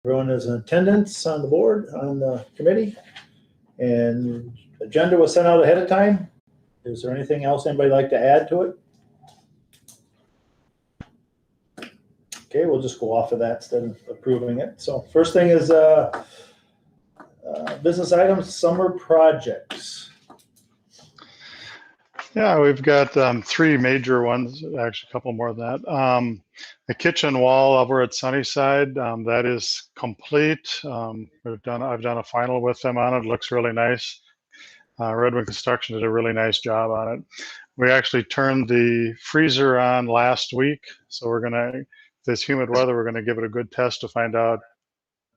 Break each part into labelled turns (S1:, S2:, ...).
S1: Everyone is in attendance on the board, on the committee, and agenda was sent out ahead of time. Is there anything else anybody like to add to it? Okay, we'll just go off of that instead of approving it. So first thing is business items, summer projects.
S2: Yeah, we've got 3 major ones, actually a couple more than that. The kitchen wall over at Sunnyside, that is complete. I've done a final with them on it. It looks really nice. Redwood Construction did a really nice job on it. We actually turned the freezer on last week, so we're gonna, this humid weather, we're gonna give it a good test to find out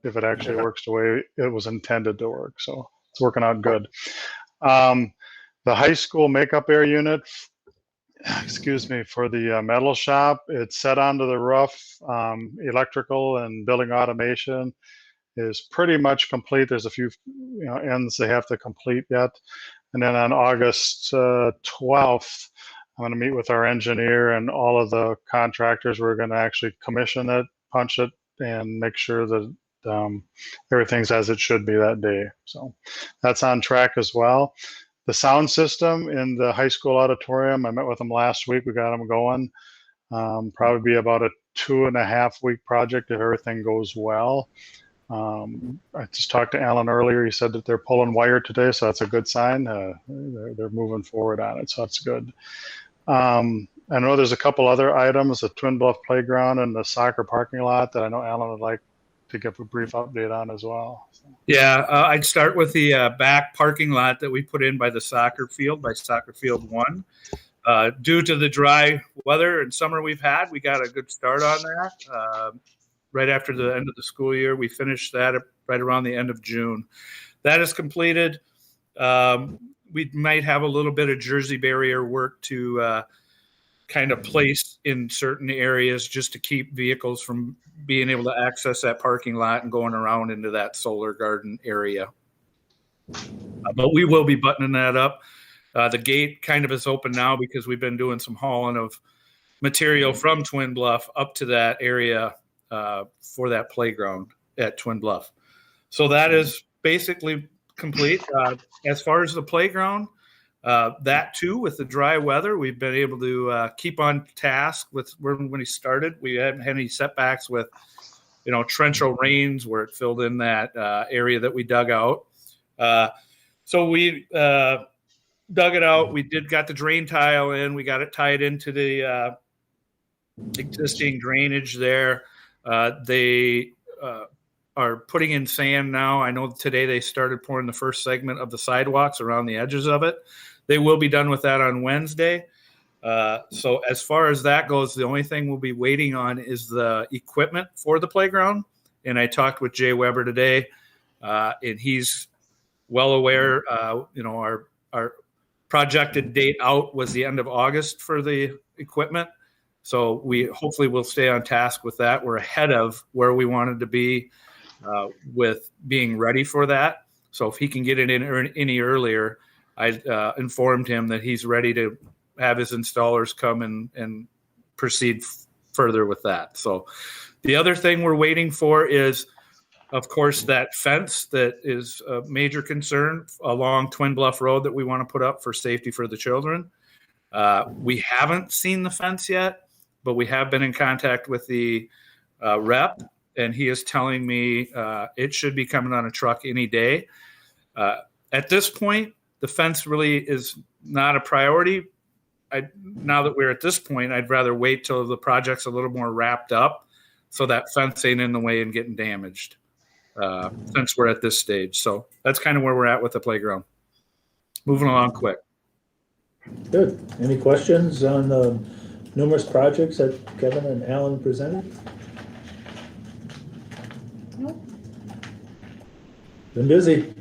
S2: if it actually works the way it was intended to work. So it's working out good. The high school makeup air unit, excuse me, for the metal shop, it's set onto the roof. Electrical and building automation is pretty much complete. There's a few ends they have to complete yet. And then on August 12th, I'm going to meet with our engineer and all of the contractors. We're going to actually commission it, punch it, and make sure that everything's as it should be that day. So that's on track as well. The sound system in the high school auditorium, I met with them last week. We got them going. Probably be about a 2.5 week project if everything goes well. I just talked to Alan earlier. He said that they're pulling wire today, so that's a good sign. They're moving forward on it, so that's good. I know there's a couple other items, the Twin Bluff Playground and the soccer parking lot that I know Alan would like to give a brief update on as well.
S3: Yeah, I'd start with the back parking lot that we put in by the soccer field, by Soccer Field 1. Due to the dry weather and summer we've had, we got a good start on that. Right after the end of the school year, we finished that right around the end of June. That is completed. We might have a little bit of Jersey barrier work to kind of place in certain areas just to keep vehicles from being able to access that parking lot and going around into that solar garden area. But we will be buttoning that up. The gate kind of is open now because we've been doing some hauling of material from Twin Bluff up to that area for that playground at Twin Bluff. So that is basically complete. As far as the playground, that too, with the dry weather, we've been able to keep on task with when we started. We hadn't had any setbacks with, torrential rains where it filled in that area that we dug out. So we dug it out. We got the drain tile in. We got it tied into the existing drainage there. They are putting in sand now. I know today they started pouring the first segment of the sidewalks around the edges of it. They will be done with that on Wednesday. So as far as that goes, the only thing we'll be waiting on is the equipment for the playground. And I talked with Jay Weber today, and he's well aware. Our projected date out was the end of August for the equipment. So we hopefully will stay on task with that. We're ahead of where we wanted to be with being ready for that. So if he can get it in any earlier, I informed him that he's ready to have his installers come and proceed further with that. So the other thing we're waiting for is, of course, that fence that is a major concern along Twin Bluff Road that we want to put up for safety for the children. We haven't seen the fence yet, but we have been in contact with the rep, and he is telling me it should be coming on a truck any day. At this point, the fence really is not a priority. Now that we're at this point, I'd rather wait till the project's a little more wrapped up so that fence ain't in the way and getting damaged since we're at this stage. So that's kind of where we're at with the playground. Moving along quick.
S1: Good. Any questions on the numerous projects that Kevin and Alan presented?
S4: Nope.
S1: Been busy.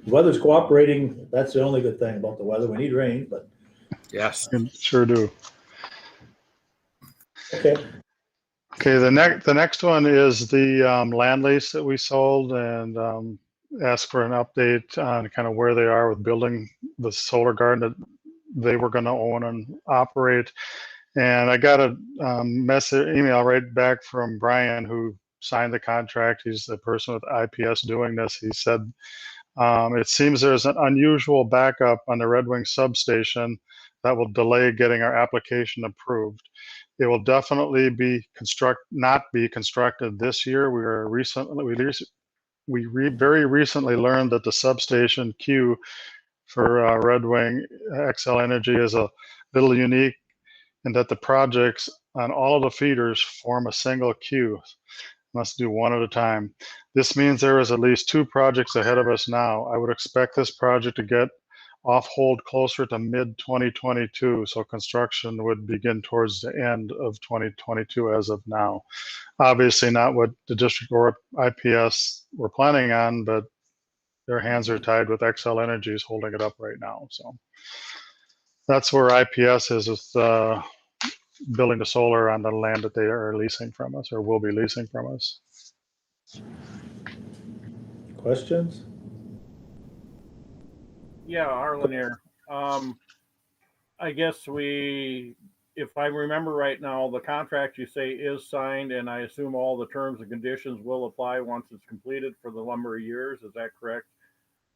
S1: The weather's cooperating. That's the only good thing about the weather. We need rain, but
S3: yes,
S2: sure do.
S1: Okay.
S2: Okay. The next one is the land lease that we sold, and ask for an update on kind of where they are with building the solar garden that they were going to own and operate. And I got a email right back from Brian, who signed the contract. He's the person with IPS doing this. He said, it seems there's an unusual backup on the Red Wing substation that will delay getting our application approved. It will definitely not be constructed this year. Very recently learned that the substation queue for Red Wing XL Energy is a little unique in that the projects on all of the feeders form a single queue. Must do one at a time. This means there is at least 2 projects ahead of us now. I would expect this project to get off hold closer to mid-2022, so construction would begin towards the end of 2022 as of now. Obviously not what the district or IPS were planning on, but their hands are tied with XL Energies holding it up right now. So that's where IPS is with building the solar on the land that they are leasing from us or will be leasing from us.
S1: Questions?
S4: Yeah, Arlen here. I guess if I remember right now, the contract you say is signed, and I assume all the terms and conditions will apply once it's completed for the number of years. Is that correct?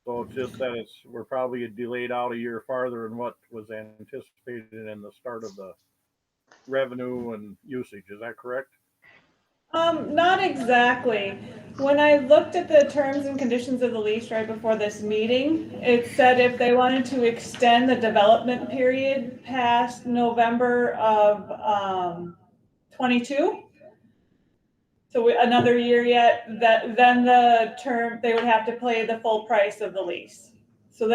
S4: So it's just that we're probably delayed out a year farther than what was anticipated in the start of the revenue and usage. Is that correct?
S5: Not exactly. When I looked at the terms and conditions of the lease right before this meeting, it said if they wanted to extend the development period past November of 22, so another year yet, then they would have to pay the full price of the lease. So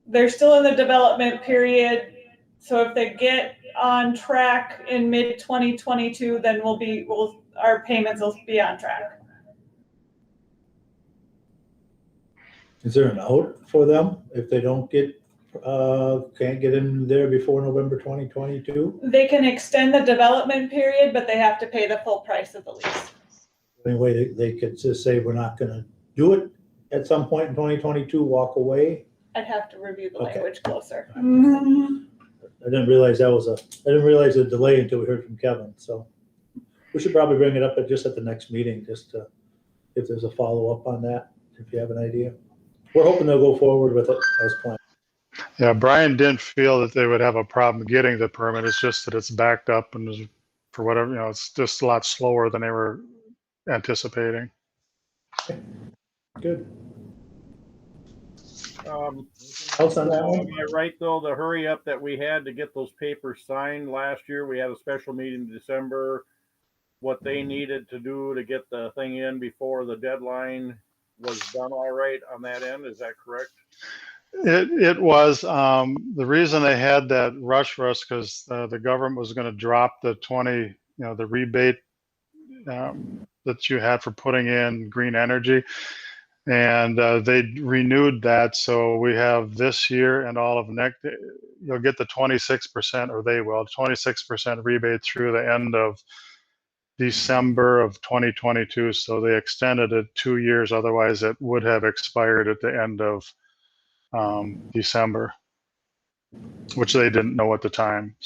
S5: they're still in the development period. So if they get on track in mid 2022, then our payments will be on track.
S1: Is there an out for them if they don't can't get in there before November 2022?
S5: They can extend the development period, but they have to pay the full price of the lease.
S1: Anyway, they could just say, we're not gonna do it at some point in 2022, walk away.
S5: I'd have to review the
S1: Okay.
S5: language closer.
S1: I didn't realize the delay until we heard from Kevin, so we should probably bring it up just at the next meeting, just to, if there's a follow-up on that, if you have an idea. We're hoping they'll go forward with it as planned.
S2: Yeah, Brian didn't feel that they would have a problem getting the permit. It's just that it's backed up and for whatever, it's just a lot slower than they were anticipating.
S1: Good.
S4: Else
S1: on that one?
S4: Am I right though? The hurry up that we had to get those papers signed last year, we had a special meeting in December. What they needed to do to get the thing in before the deadline was done all right on that end. Is that correct?
S2: It was the reason they had that rush because the government was going to drop the 20, the rebate that you had for putting in green energy. And they renewed that, so we have this year and all of next. You'll get the 26%, or they will 26% rebate through the end of December of 2022. So they extended it 2 years. Otherwise, it would have expired at the end of December, which they didn't know at the time.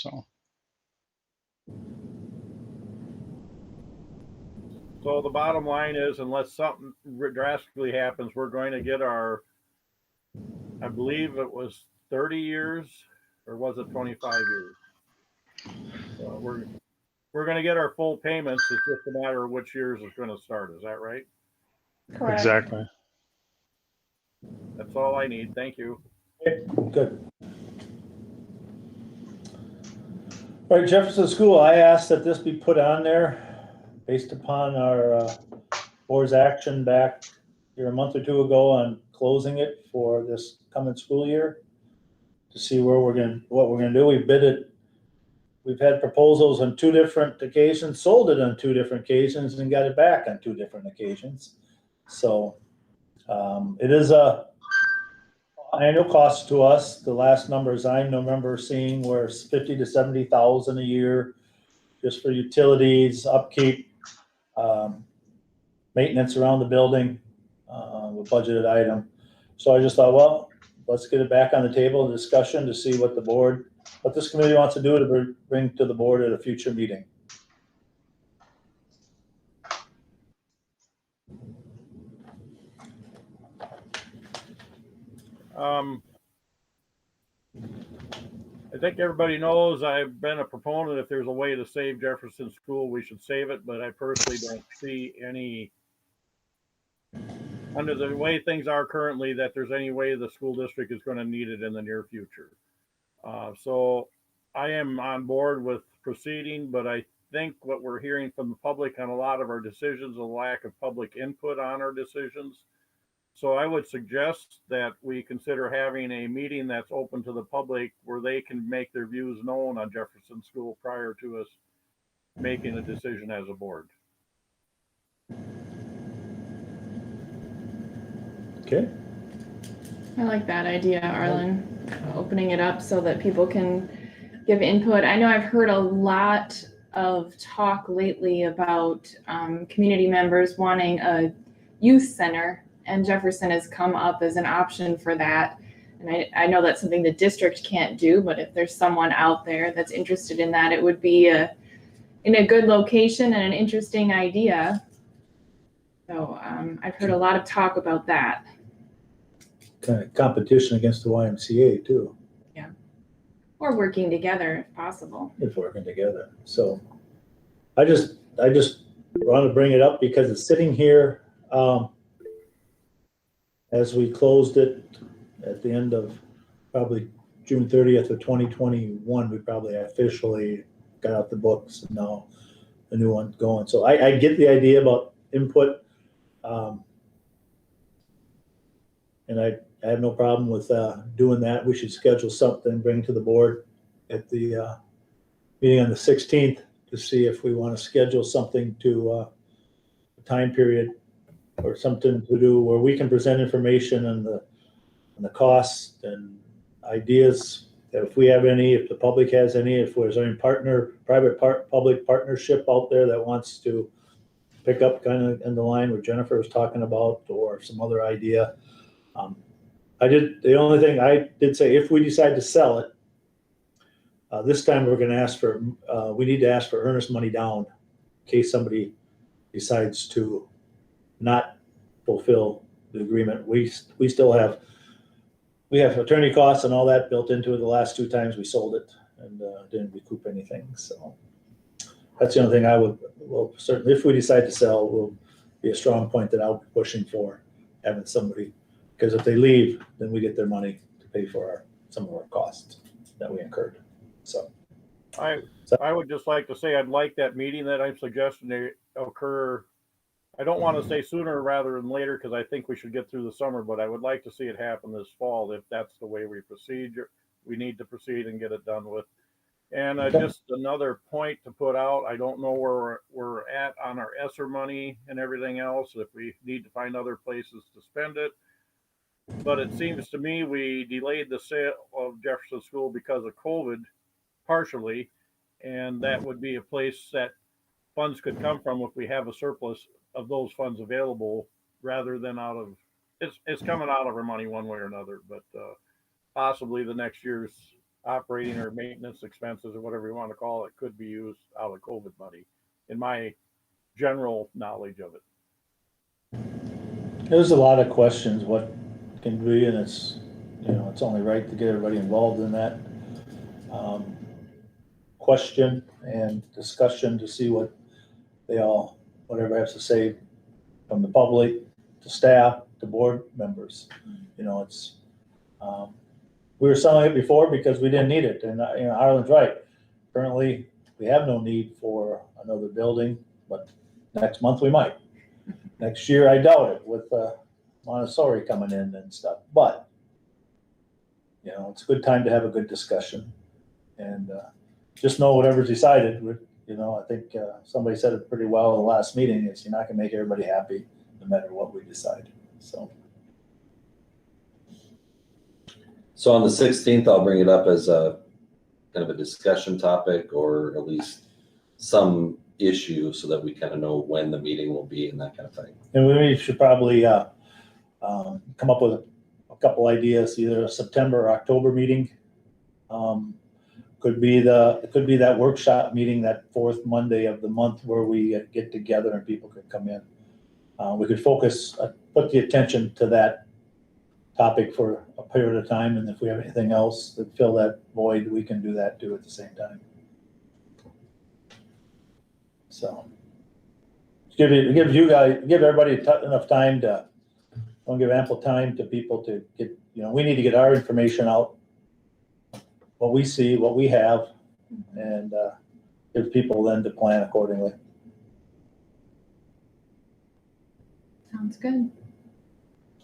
S4: So the bottom line is, unless something drastically happens, we're going to get our, I believe it was 30 years, or was it 25 years? So we're going to get our full payments. It's just a matter of which years it's going to start. Is that right?
S5: Correct.
S2: Exactly.
S4: That's all I need. Thank you.
S1: Okay, good. All right, Jefferson School, I asked that this be put on there based upon our board's action back here a month or two ago on closing it for this coming school year, to see what we're gonna do. We bid it. We've had proposals on 2 different occasions, sold it on 2 different occasions, and got it back on 2 different occasions. So it is a annual cost to us. The last numbers I remember seeing were $50,000 to $70,000 a year, just for utilities, upkeep, maintenance around the building, a budgeted item. So I just thought, well, let's get it back on the table, discussion, to see what this committee wants to do to bring to the board at a future meeting.
S4: I think everybody knows I've been a proponent. If there's a way to save Jefferson School, we should save it. But I personally don't see any, under the way things are currently, that there's any way the school district is going to need it in the near future. So I am on board with proceeding, but I think what we're hearing from the public on a lot of our decisions, a lack of public input on our decisions. So I would suggest that we consider having a meeting that's open to the public where they can make their views known on Jefferson School prior to us making a decision as a board.
S1: Okay.
S6: I like that idea, Arlen, opening it up so that people can give input. I know I've heard a lot of talk lately about community members wanting a youth center, and Jefferson has come up as an option for that. And I know that's something the district can't do, but if there's someone out there that's interested in that, it would be in a good location and an interesting idea. So I've heard a lot of talk about that.
S1: Kind of competition against the YMCA too.
S6: Yeah. Or working together if possible.
S1: If working together. So I just want to bring it up because it's sitting here as we closed it at the end of probably June 30th of 2021, we probably officially got out the books and now the new one's going. So I get the idea about input. And I have no problem with doing that. We should schedule something, bring to the board at the meeting on the 16th to see if we want to schedule something to a time period or something to do where we can present information on the costs and ideas. If we have any, if the public has any, if there's any public partnership out there that wants to pick up kind of in the line what Jennifer was talking about or some other idea. The only thing I did say, if we decide to sell it, this time we're going to ask for, we need to ask for earnest money down in case somebody decides to not fulfill the agreement. We have attorney costs and all that built into it the last two times we sold it and didn't recoup anything. So that's the only thing well, certainly if we decide to sell, will be a strong point that I'll be pushing for having somebody, because if they leave, then we get their money to pay for some of our costs that we incurred. So
S4: I would just like to say I'd like that meeting that I'm suggesting to occur. I don't want to say sooner rather than later because I think we should get through the summer, but I would like to see it happen this fall if that's the way we proceed. We need to proceed and get it done with. And just another point to put out, I don't know where we're at on our ESSER money and everything else, if we need to find other places to spend it. But it seems to me we delayed the sale of Jefferson School because of COVID, partially, and that would be a place that funds could come from if we have a surplus of those funds available, rather than out of it's coming out of our money one way or another. But possibly the next year's operating or maintenance expenses or whatever you want to call it could be used out of COVID money, in my general knowledge of it.
S1: there's a lot of questions what can be, and it's only right to get everybody involved in that question and discussion to see what whatever has to say, from the public to staff to board members. It's we were selling it before because we didn't need it, and Harlan's right. Currently, we have no need for another building, but next month we might. Next year, I doubt it with Montessori coming in and stuff. But it's a good time to have a good discussion, and just know whatever's decided. I think somebody said it pretty well in the last meeting. Is you're not going to make everybody happy no matter what we decide.
S7: So on the 16th, I'll bring it up as a kind of a discussion topic, or at least some issue, so that we kind of know when the meeting will be and that kind of thing.
S1: And we should probably come up with a couple ideas, either a September or October meeting. Could be that workshop meeting, that fourth Monday of the month, where we get together and people could come in. We could focus, put the attention to that topic for a period of time, and if we have anything else that fill that void, we can do that too at the same time. So give everybody enough time to, don't give ample time to people to get, we need to get our information out, what we see, what we have, and give people then to plan accordingly.
S6: Sounds good.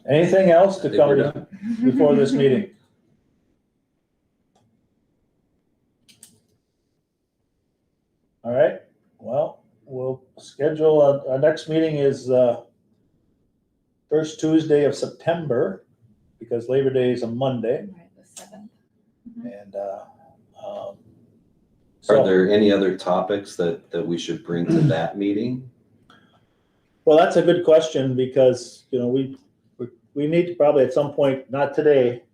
S1: Anything else to
S7: I think we're
S1: come
S7: done.
S1: before this meeting? All right, well, we'll schedule, our next meeting is first Tuesday of September, because Labor Day is a Monday,
S6: Right, the 7th.
S1: and
S7: Are
S1: so,
S7: there any other topics that we should bring to that meeting?
S1: well, that's a good question, because, we need to probably at some point, not today,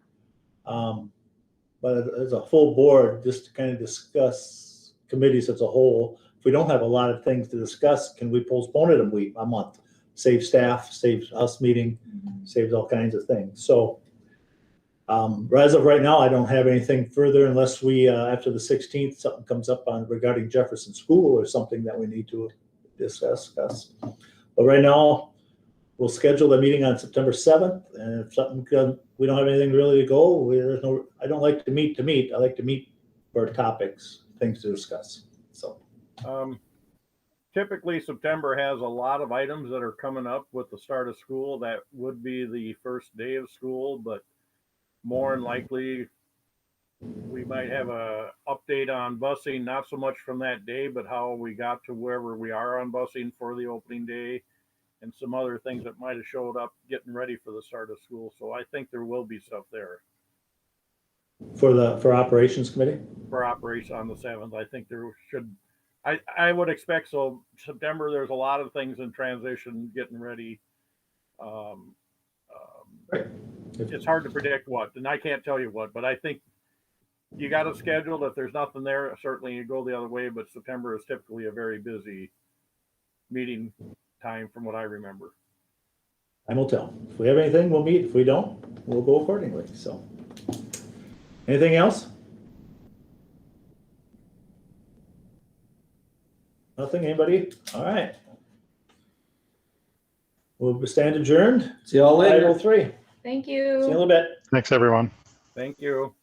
S1: but as a full board, just to kind of discuss committees as a whole. If we don't have a lot of things to discuss, can we postpone it a month? Save staff, saves us meeting, saves all kinds of things. So as of right now, I don't have anything further unless we, after the 16th, something comes up on regarding Jefferson School or something that we need to discuss. But right now, we'll schedule the meeting on September 7th, and if we don't have anything really to go, I don't like to meet. I like to meet for topics, things to discuss. So
S4: Typically, September has a lot of items that are coming up with the start of school. That would be the first day of school, but more than likely, we might have a update on busing, not so much from that day, but how we got to wherever we are on busing for the opening day, and some other things that might have showed up getting ready for the start of school. So I think there will be stuff there
S1: for operations committee.
S4: for operation on the 7th. I think there should, I would expect so. September, there's a lot of things in transition, getting ready.
S1: Right.
S4: It's hard to predict what, and I can't tell you what, but I think you got it scheduled. If there's nothing there, certainly you go the other way, but September is typically a very busy meeting time from what I remember.
S1: Time will tell. If we have anything, we'll meet. If we don't, we'll go accordingly. So anything else? Nothing? Anybody? All right. We'll stand adjourned.
S7: See y'all later.
S1: 5:03.
S6: Thank
S1: See you in a
S6: you.
S1: little bit.
S2: Thanks, everyone.
S4: Thank you.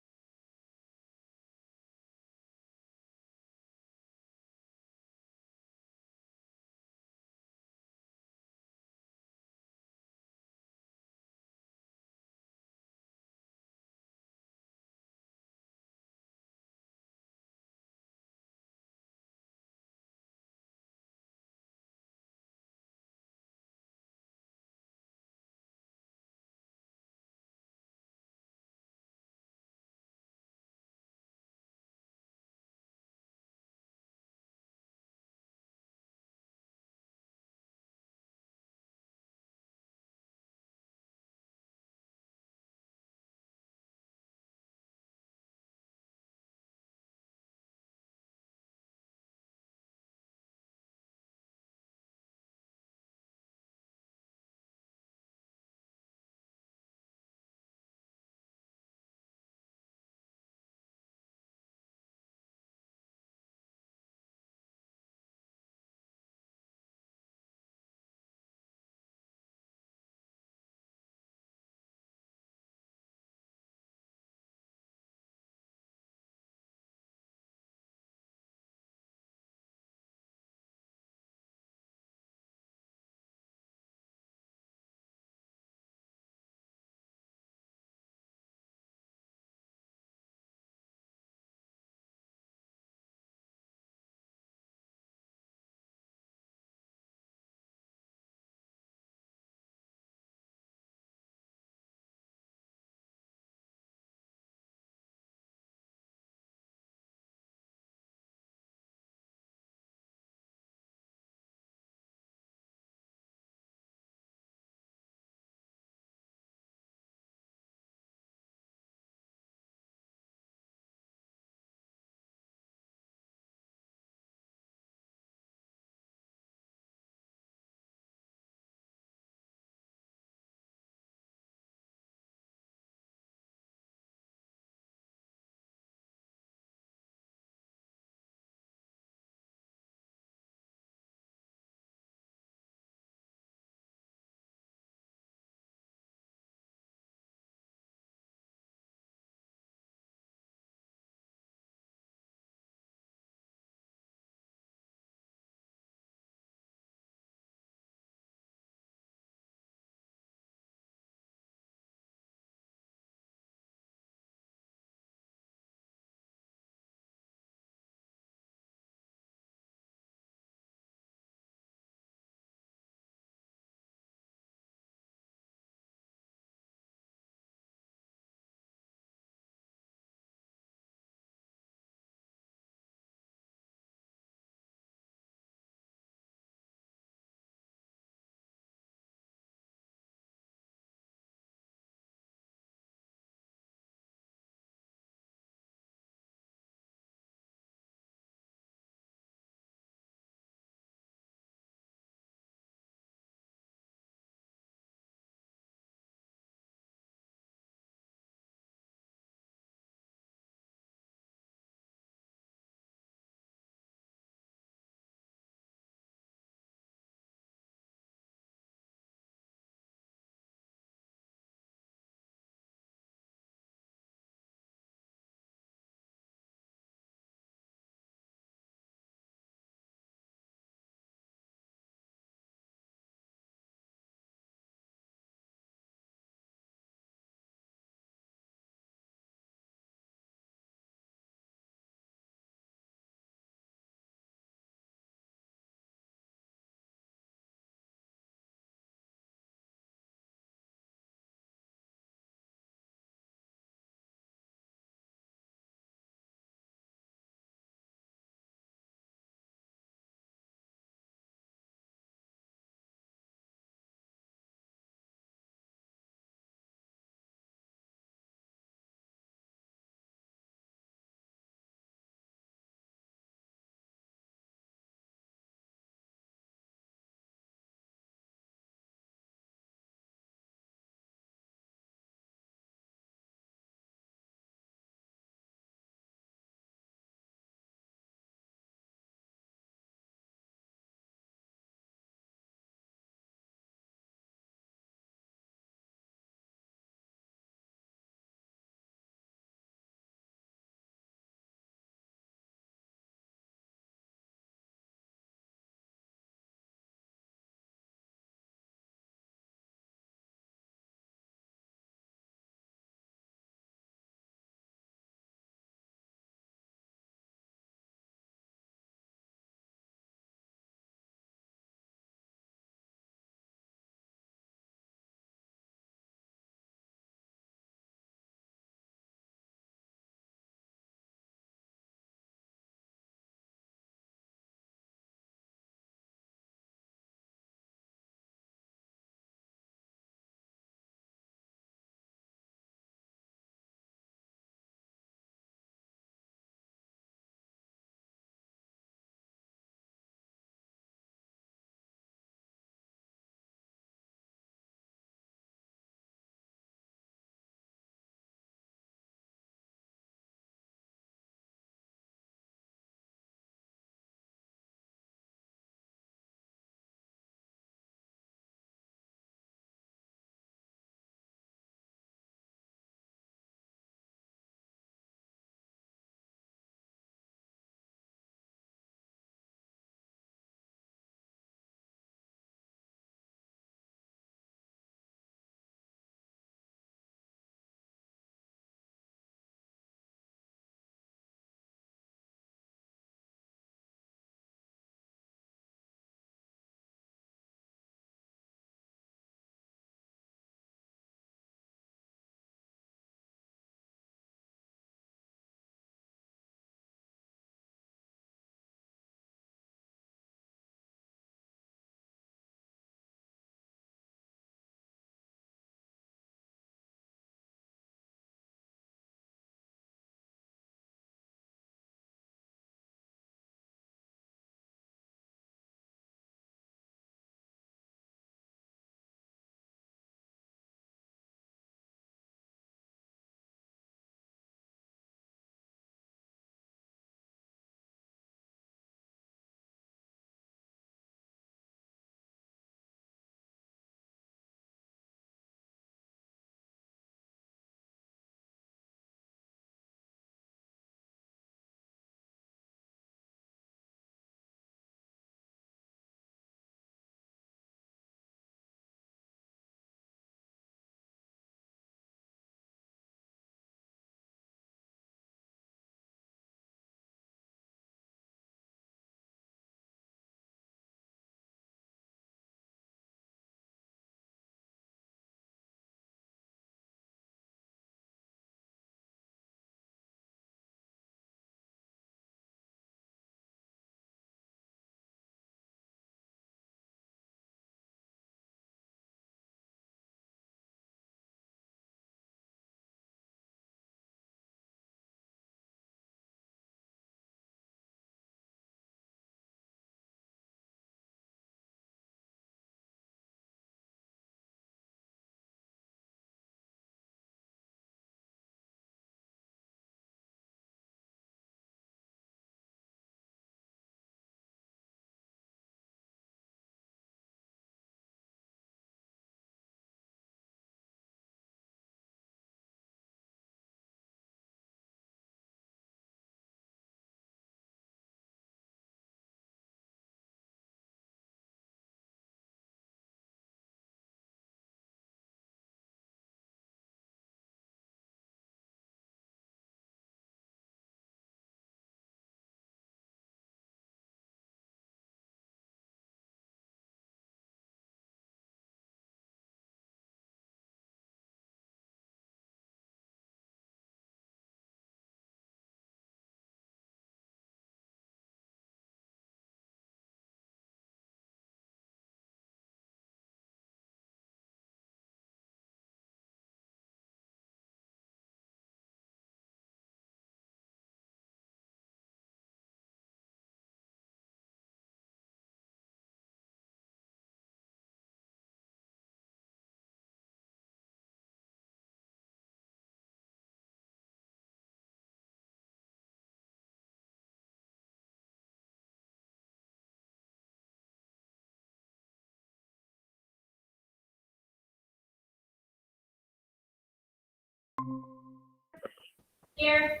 S8: Here.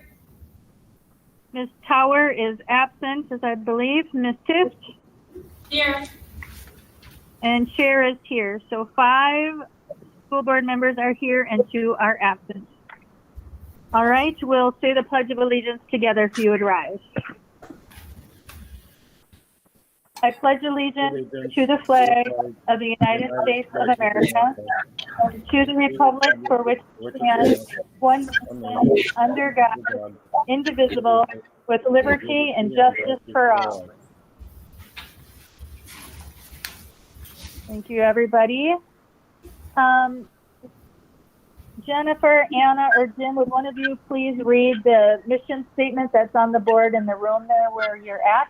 S9: Ms. Tower is absent, as I believe. Ms. Tift
S8: Here.
S9: and Chair is here. So 5 school board members are here and 2 are absent. All right, we'll say the Pledge of Allegiance together if you would rise. I pledge allegiance to the flag of the United States of America and to the republic for which it stands, one nation, under God, indivisible, with liberty and justice for all. Thank you, everybody. Jennifer, Anna, or Jim, would one of you please read the mission statement that's on the board in the room there where you're at?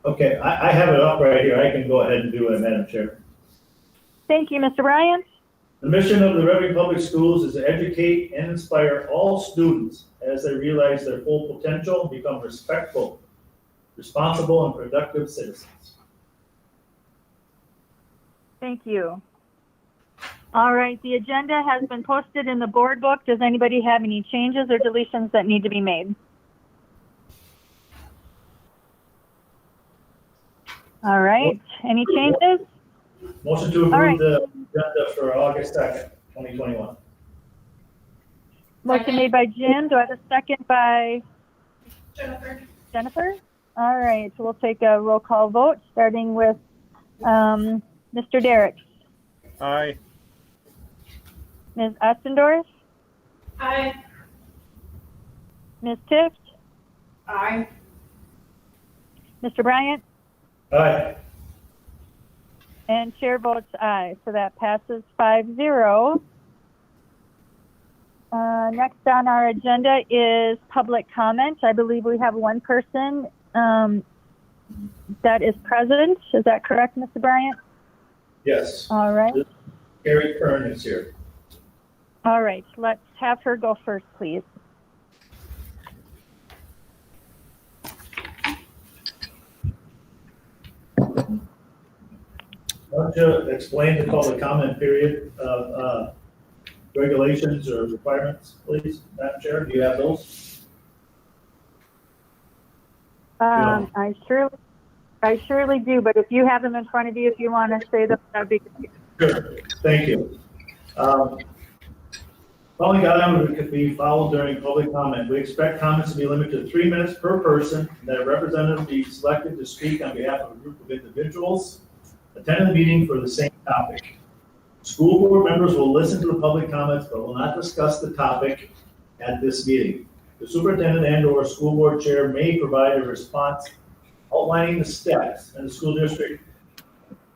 S1: Okay, I have it up right here. I can go ahead and do it, Madam Chair.
S9: Thank you, Mr. Bryant.
S1: The mission of the Reading Public Schools is to educate and inspire all students as they realize their full potential and become respectful, responsible, and productive citizens.
S9: Thank you. All right, the agenda has been posted in the board book. Does anybody have any changes or deletions that need to be made? All right, any changes?
S1: Motion to
S9: All right.
S1: approve the agenda for August 2nd, 2021.
S9: Motion made by Jim. Do I have a second by
S8: Jennifer.
S9: Jennifer? All right, so we'll take a roll call vote, starting with Mr. Derrick,
S4: Aye.
S9: Ms. Ostendorf,
S8: Aye.
S9: Ms. Tift,
S8: Aye.
S9: Mr. Bryant,
S1: Aye.
S9: and chair votes aye. So that passes 5-0. Next on our agenda is public comment. I believe we have one person that is present. Is that correct, Mr. Bryant?
S1: Yes.
S9: All right.
S1: Gary Kern is here.
S9: All right. Let's have her go first, please.
S1: Why don't you explain the public comment period regulations or requirements, please, Madam Chair? Do you have those?
S9: I surely do, but if you have them in front of you, if you want to say them, that'd be great.
S1: Sure. Thank you. Following guidelines could be followed during public comment. We expect comments to be limited to 3 minutes per person, and that a representative be selected to speak on behalf of a group of individuals attending the meeting for the same topic. School board members will listen to the public comments, but will not discuss the topic at this meeting. The superintendent and/or school board chair may provide a response outlining the steps and the school district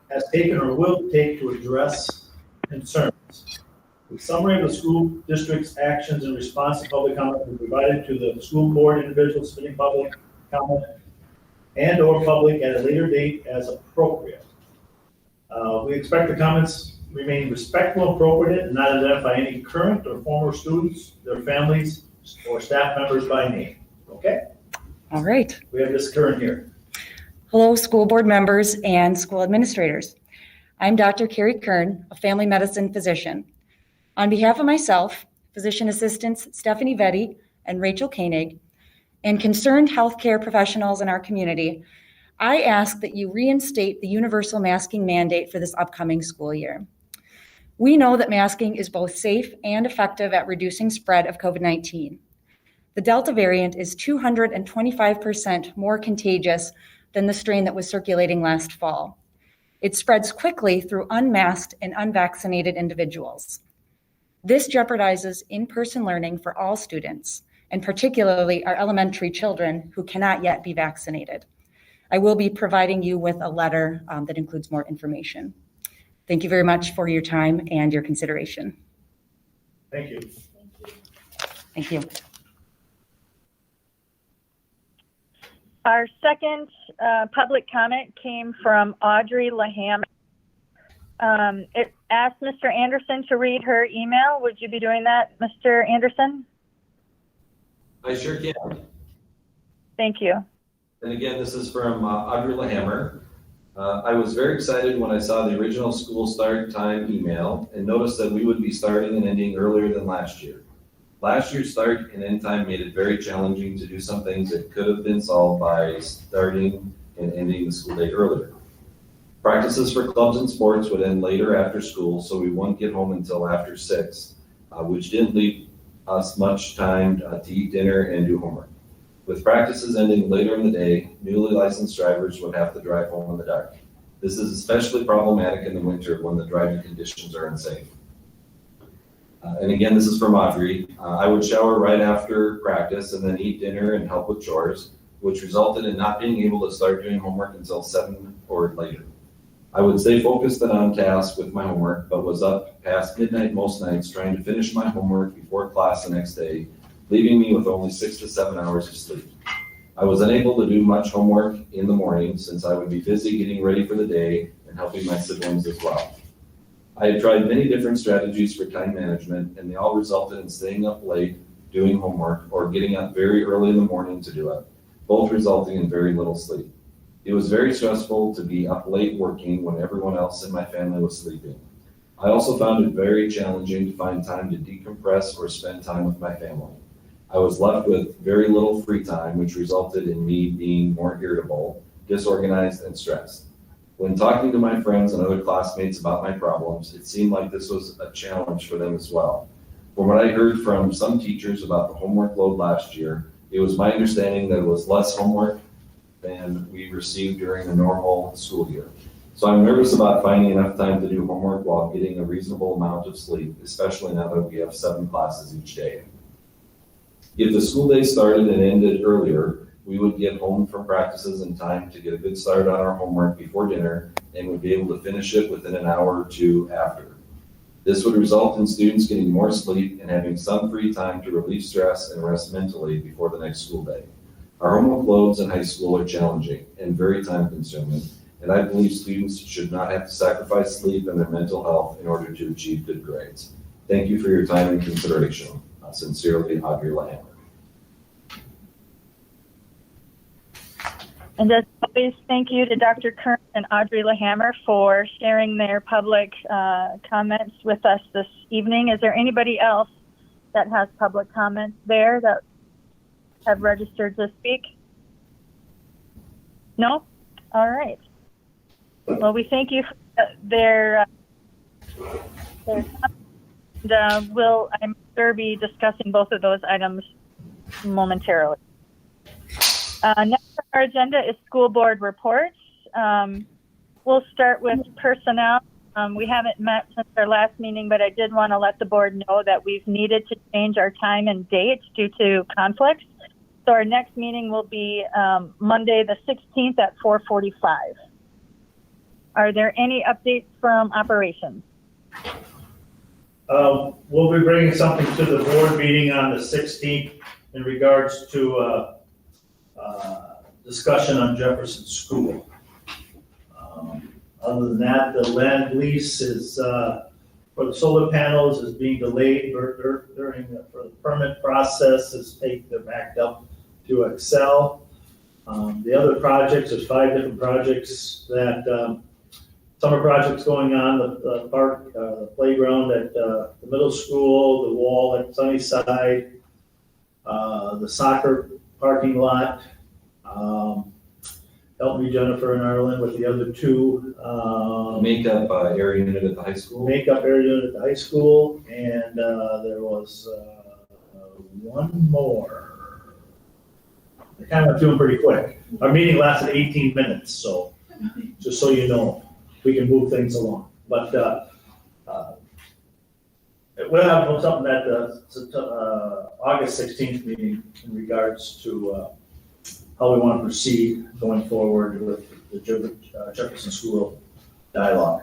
S1: has taken or will take to address concerns. The summary of the school district's actions in response to public comment will be provided to the school board individuals submitting public comment and/or public at a later date as appropriate. We expect the comments remain respectful and appropriate and not identify any current or former students, their families, or staff members by name. Okay?
S10: All right.
S1: We have this Kern here.
S10: Hello, school board members and school administrators. I'm Dr. Carrie Kern, a family medicine physician. On behalf of myself, physician assistants Stephanie Vetti and Rachel Koenig, and concerned healthcare professionals in our community, I ask that you reinstate the universal masking mandate for this upcoming school year. We know that masking is both safe and effective at reducing spread of COVID-19. The Delta variant is 225% more contagious than the strain that was circulating last fall. It spreads quickly through unmasked and unvaccinated individuals. This jeopardizes in-person learning for all students, and particularly our elementary children who cannot yet be vaccinated. I will be providing you with a letter that includes more information. Thank you very much for your time and your consideration.
S1: Thank you.
S10: Thank you.
S9: Our second public comment came from Audrey Laham. It asked Mr. Anderson to read her email. Would you be doing that, Mr. Anderson?
S7: I sure can.
S9: Thank you.
S7: And again, this is from Audrey Lahammer. I was very excited when I saw the original school start time email and noticed that we would be starting and ending earlier than last year. Last year's start and end time made it very challenging to do some things that could have been solved by starting and ending the school day earlier. Practices for clubs and sports would end later after school, so we wouldn't get home until after 6, which didn't leave us much time to eat dinner and do homework. With practices ending later in the day, newly licensed drivers would have to drive home in the dark. This is especially problematic in the winter when the driving conditions are unsafe. And again, this is from Audrey. I would shower right after practice and then eat dinner and help with chores, which resulted in not being able to start doing homework until 7 or later. I would stay focused and on task with my homework, but was up past midnight most nights trying to finish my homework before class the next day, leaving me with only 6 to 7 hours of sleep. I was unable to do much homework in the morning since I would be busy getting ready for the day and helping my siblings as well. I had tried many different strategies for time management, and they all resulted in staying up late doing homework or getting up very early in the morning to do it, both resulting in very little sleep. It was very stressful to be up late working when everyone else in my family was sleeping. I also found it very challenging to find time to decompress or spend time with my family. I was left with very little free time, which resulted in me being more irritable, disorganized, and stressed. When talking to my friends and other classmates about my problems, it seemed like this was a challenge for them as well. From what I heard from some teachers about the homework load last year, it was my understanding that it was less homework than we received during the normal school year. So I'm nervous about finding enough time to do homework while getting a reasonable amount of sleep, especially now that we have 7 classes each day. If the school day started and ended earlier, we would get home from practices in time to get a good start on our homework before dinner and would be able to finish it within an hour or 2 after. This would result in students getting more sleep and having some free time to relieve stress and rest mentally before the next school day. Our homework loads in high school are challenging and very time consuming, and I believe students should not have to sacrifice sleep and their mental health in order to achieve good grades. Thank you for your time and consideration. Sincerely, Audrey Lahammer.
S9: And as always, thank you to Dr. Kern and Audrey Lahammer for sharing their public comments with us this evening. Is there anybody else that has public comments there that have registered to speak? No? All right. Well, we thank you for their comments. And I'm sure be discussing both of those items momentarily. Next on our agenda is school board reports. We'll start with personnel. We haven't met since our last meeting, but I did want to let the board know that we've needed to change our time and dates due to conflicts. So our next meeting will be Monday the 16th at 4:45. Are there any updates from operations?
S1: We'll be bringing something to the board meeting on the 16th in regards to discussion on Jefferson School. Other than that, the land lease is for the solar panels is being delayed during for the permit process. They're backed up to Excel. The other projects, there's 5 different projects that summer projects going on, the park, the playground at the middle school, the wall at Sunnyside, the soccer parking lot. Help me, Jennifer and Arlen, with the other 2.
S7: Makeup area unit at the high school.
S1: Makeup area unit at the high school, and there was one more. I kind of went through them pretty quick. Our meeting lasted 18 minutes, so just so you know, we can move things along. But we'll have something at the August 16th meeting in regards to how we want to proceed going forward with the Jefferson School dialogue.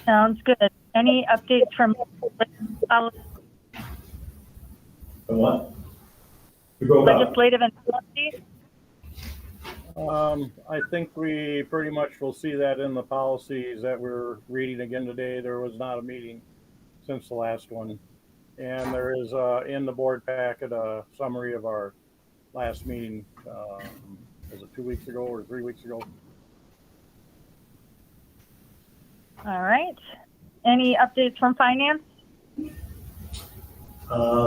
S9: Sounds good. Any updates from
S1: And what? You broke up.
S9: legislative and policy?
S4: I think we pretty much will see that in the policies that we're reading again today. There was not a meeting since the last one. And there is in the board packet a summary of our last meeting. Was it 2 weeks ago or 3 weeks ago?
S9: All right. Any updates from finance?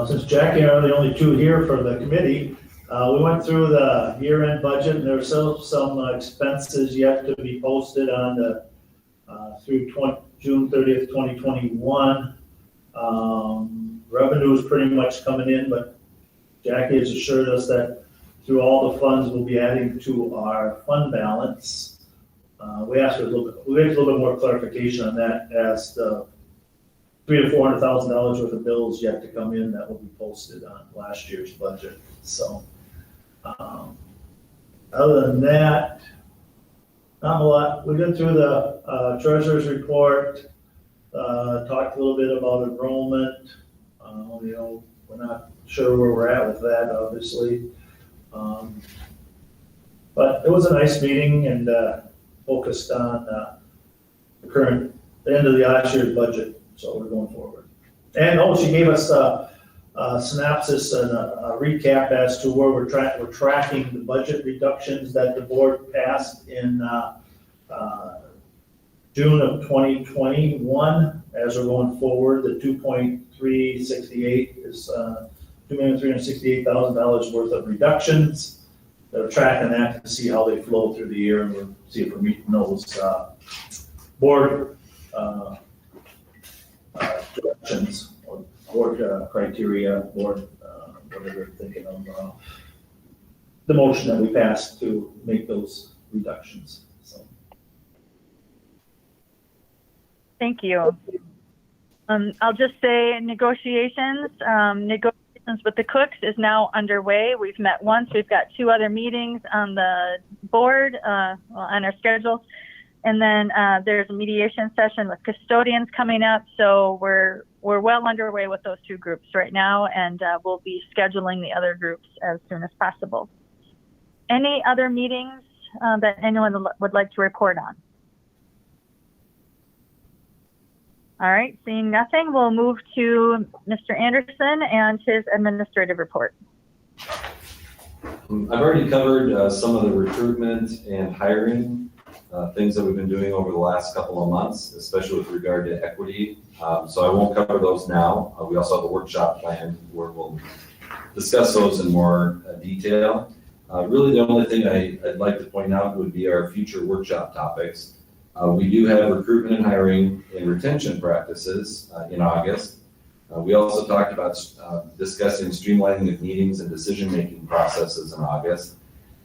S1: Since Jackie and I are the only two here for the committee, we went through the year-end budget, and there are still some expenses yet to be posted on the, through June 30th, 2021. Revenue is pretty much coming in, but Jackie has assured us that through all the funds we'll be adding to our fund balance. We asked for a little bit more clarification on that, as the $300,000 to $400,000 worth of bills yet to come in that will be posted on last year's budget. So, other than that, not a lot. We went through the treasurer's report, talked a little bit about enrollment. We're not sure where we're at with that, obviously. But it was a nice meeting, and focused on the end of the last year's budget. So we're going forward. And she gave us a synopsis and a recap as to where we're tracking the budget reductions that the board passed in June of 2021. As we're going forward, the 2.368 is $2,368,000 worth of reductions. They're tracking that to see how they flow through the year, and we'll see if we're meeting those board directions, or board criteria, board whatever they're thinking of, the motion that we passed to make those reductions. So.
S9: Thank you. I'll just say negotiations with the cooks is now underway. We've met once. We've got 2 other meetings on the board, on our schedule. And then there's a mediation session with custodians coming up. So we're well underway with those 2 groups right now, and we'll be scheduling the other groups as soon as possible. Any other meetings that anyone would like to report on? All right, seeing nothing, we'll move to Mr. Anderson and his administrative report.
S7: I've already covered some of the recruitment and hiring things that we've been doing over the last couple of months, especially with regard to equity. So I won't cover those now. We also have a workshop planned where we'll discuss those in more detail. Really, the only thing I'd like to point out would be our future workshop topics. We do have recruitment and hiring and retention practices in August. We also talked about discussing streamlining of meetings and decision-making processes in August.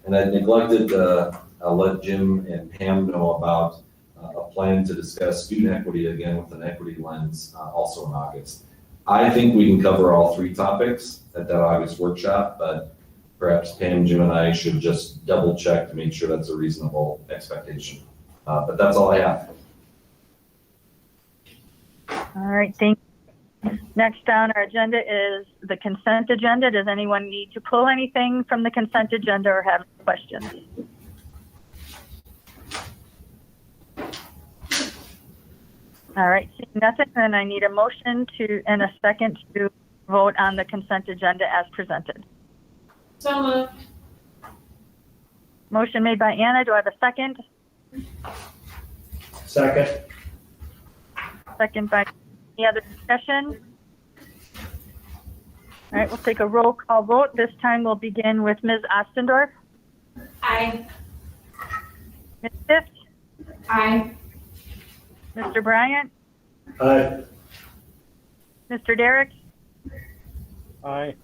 S7: And I neglected to let Jim and Pam know about a plan to discuss student equity again with an equity lens also in August. I think we can cover all 3 topics at that August workshop, but perhaps Pam, Jim, and I should just double check to make sure that's a reasonable expectation. But that's all I have.
S9: All right, thank you. Next on our agenda is the consent agenda. Does anyone need to pull anything from the consent agenda or have questions? All right, seeing nothing, then I need a motion and a second to vote on the consent agenda as presented.
S8: So moved.
S9: Motion made by Anna. Do I have a second?
S1: Second.
S9: Second by any other discussion? All right, we'll take a roll call vote. This time we'll begin with Ms. Ostendorf.
S8: Aye.
S9: Ms. Stift?
S8: Aye.
S9: Mr. Bryant?
S1: Aye.
S9: Mr. Derrick?
S4: Aye.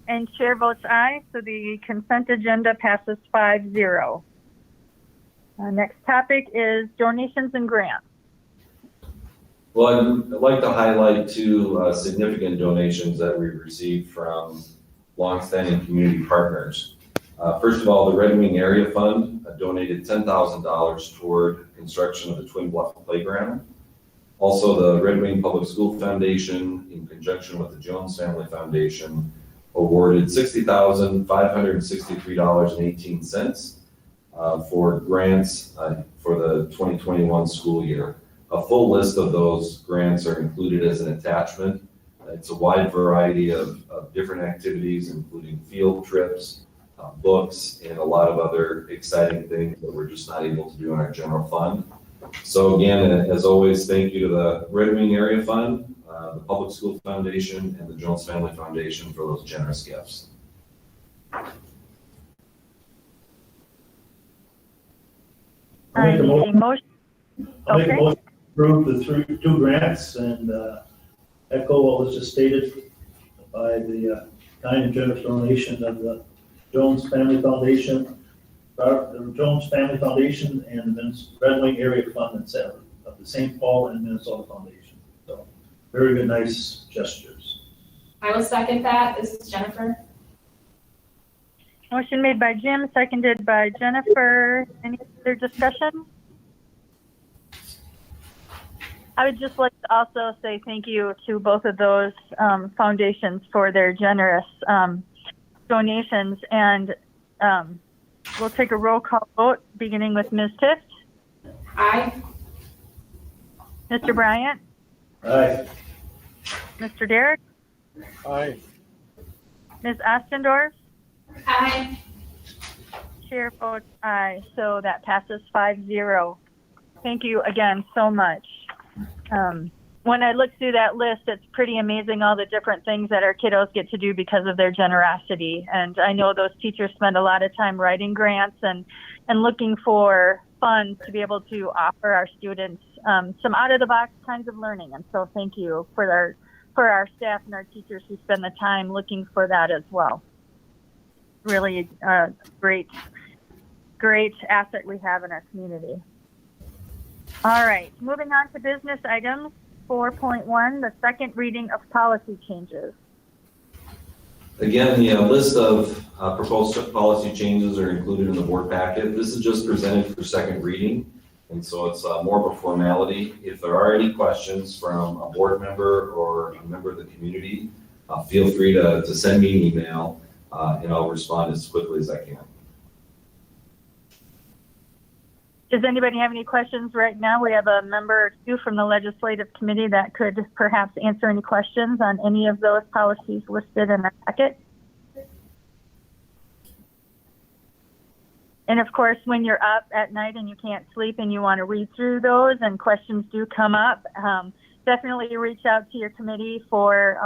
S9: And chair votes aye, so the consent agenda passes 5-0. Next topic is donations and grants.
S7: Well, I'd like to highlight 2 significant donations that we've received from longstanding community partners. First of all, the Red Wing Area Fund donated $10,000 toward construction of the Twin Bluff Playground. Also, the Red Wing Public School Foundation, in conjunction with the Jones Family Foundation, awarded $60,563.18 for grants for the 2021 school year. A full list of those grants are included as an attachment. It's a wide variety of different activities, including field trips, books, and a lot of other exciting things that we're just not able to do in our general fund. So again, as always, thank you to the Red Wing Area Fund the Public School Foundation and the Jones Family Foundation for those generous gifts.
S1: I'll make a
S9: I need a motion.
S1: I'll make a
S9: Okay.
S1: motion to approve the two grants and echo what was just stated by the kind and generous donation of the Jones Family Foundation, the Jones Family Foundation and the Red Wing Area Fund and Salary of the St. Paul and Minnesota Foundation. So very good, nice gestures.
S8: I will second that. This is Jennifer.
S9: Motion made by Jim, seconded by Jennifer. Any other discussion? I would just like to also say thank you to both of those foundations for their generous donations. And we'll take a roll call vote, beginning with Ms. Tift.
S8: Aye.
S9: Mr. Bryant,
S1: Aye.
S9: Mr. Derrick,
S4: Aye.
S9: Ms. Ostendorf,
S8: Aye.
S9: Chair votes aye, so that passes 5-0. Thank you again so much. When I look through that list, it's pretty amazing all the different things that our kiddos get to do because of their generosity. And I know those teachers spend a lot of time writing grants and looking for funds to be able to offer our students some out-of-the-box kinds of learning. And so thank you for our staff and our teachers who spend the time looking for that as well. Really great asset we have in our community. All right, moving on to business items. 4.1, the second reading of policy changes.
S7: Again, the list of proposed policy changes are included in the board packet. This is just presented for second reading, and so it's more of a formality. If there are any questions from a board member or a member of the community, feel free to send me an email, and I'll respond as quickly as I can.
S9: Does anybody have any questions right now? We have a member or two from the legislative committee that could perhaps answer any questions on any of those policies listed in the packet. And of course, when you're up at night and you can't sleep and you want to read through those and questions do come up, definitely reach out to your committee for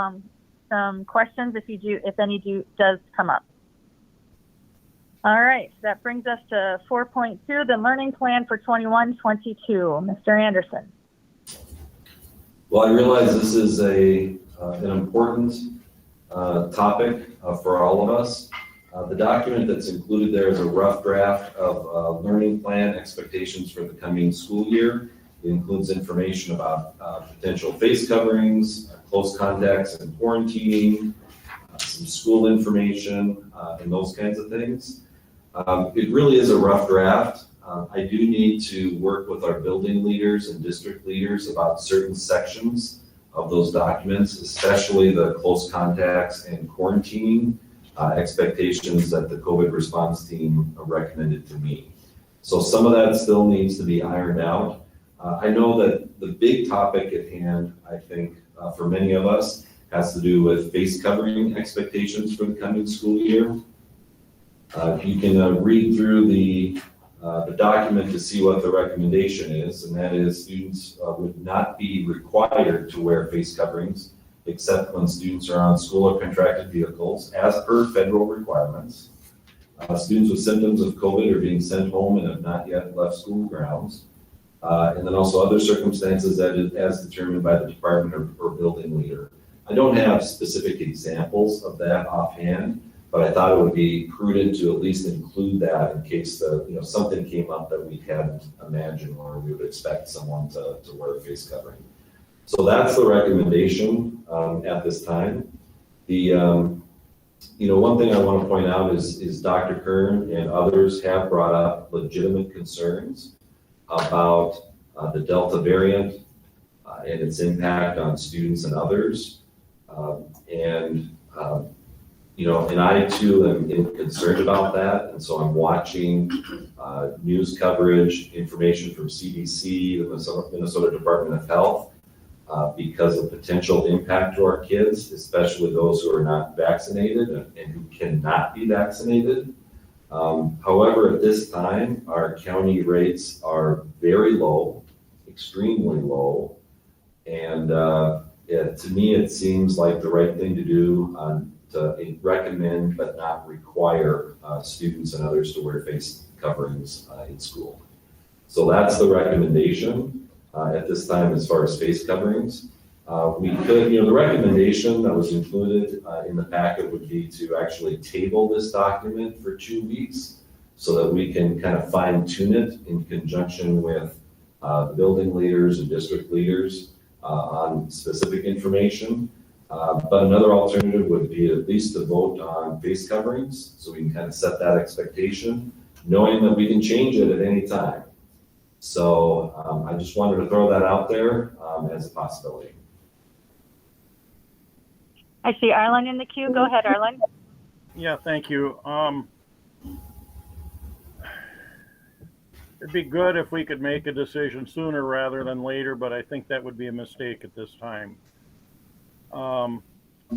S9: some questions if any does come up. All right, that brings us to 4.2, the learning plan for 21-22. Mr. Anderson.
S7: Well, I realize this is an important topic for all of us. The document that's included there is a rough draft of learning plan expectations for the coming school year. It includes information about potential face coverings, close contacts and quarantining, some school information, and those kinds of things. It really is a rough draft. I do need to work with our building leaders and district leaders about certain sections of those documents, especially the close contacts and quarantining expectations that the COVID response team recommended to me. So some of that still needs to be ironed out. I know that the big topic at hand, I think, for many of us, has to do with face covering expectations for the coming school year. You can read through the document to see what the recommendation is, and that is students would not be required to wear face coverings except when students are on school or contracted vehicles as per federal requirements. Students with symptoms of COVID are being sent home and have not yet left school grounds. And then also other circumstances that is as determined by the department or building leader. I don't have specific examples of that offhand, but I thought it would be prudent to at least include that in case something came up that we hadn't imagined or we would expect someone to wear a face covering. So that's the recommendation at this time. The one thing I want to point out is Dr. Kern and others have brought up legitimate concerns about the Delta variant and its impact on students and others. And I too am concerned about that. And so I'm watching news coverage, information from CDC, the Minnesota Department of Health, because of potential impact to our kids, especially those who are not vaccinated and who cannot be vaccinated. However, at this time, our county rates are very low, extremely low, and To me, it seems like the right thing to do, to recommend but not require students and others to wear face coverings in school. So that's the recommendation at this time as far as face coverings. We could, the recommendation that was included in the packet would be to actually table this document for 2 weeks so that we can kind of fine tune it in conjunction with building leaders and district leaders on specific information. But another alternative would be at least to vote on face coverings so we can kind of set that expectation, knowing that we can change it at any time. So I just wanted to throw that out there as a possibility.
S9: I see Arlen in the queue. Go ahead, Arlen.
S4: Yeah, thank you. It'd be good if we could make a decision sooner rather than later, but I think that would be a mistake at this time.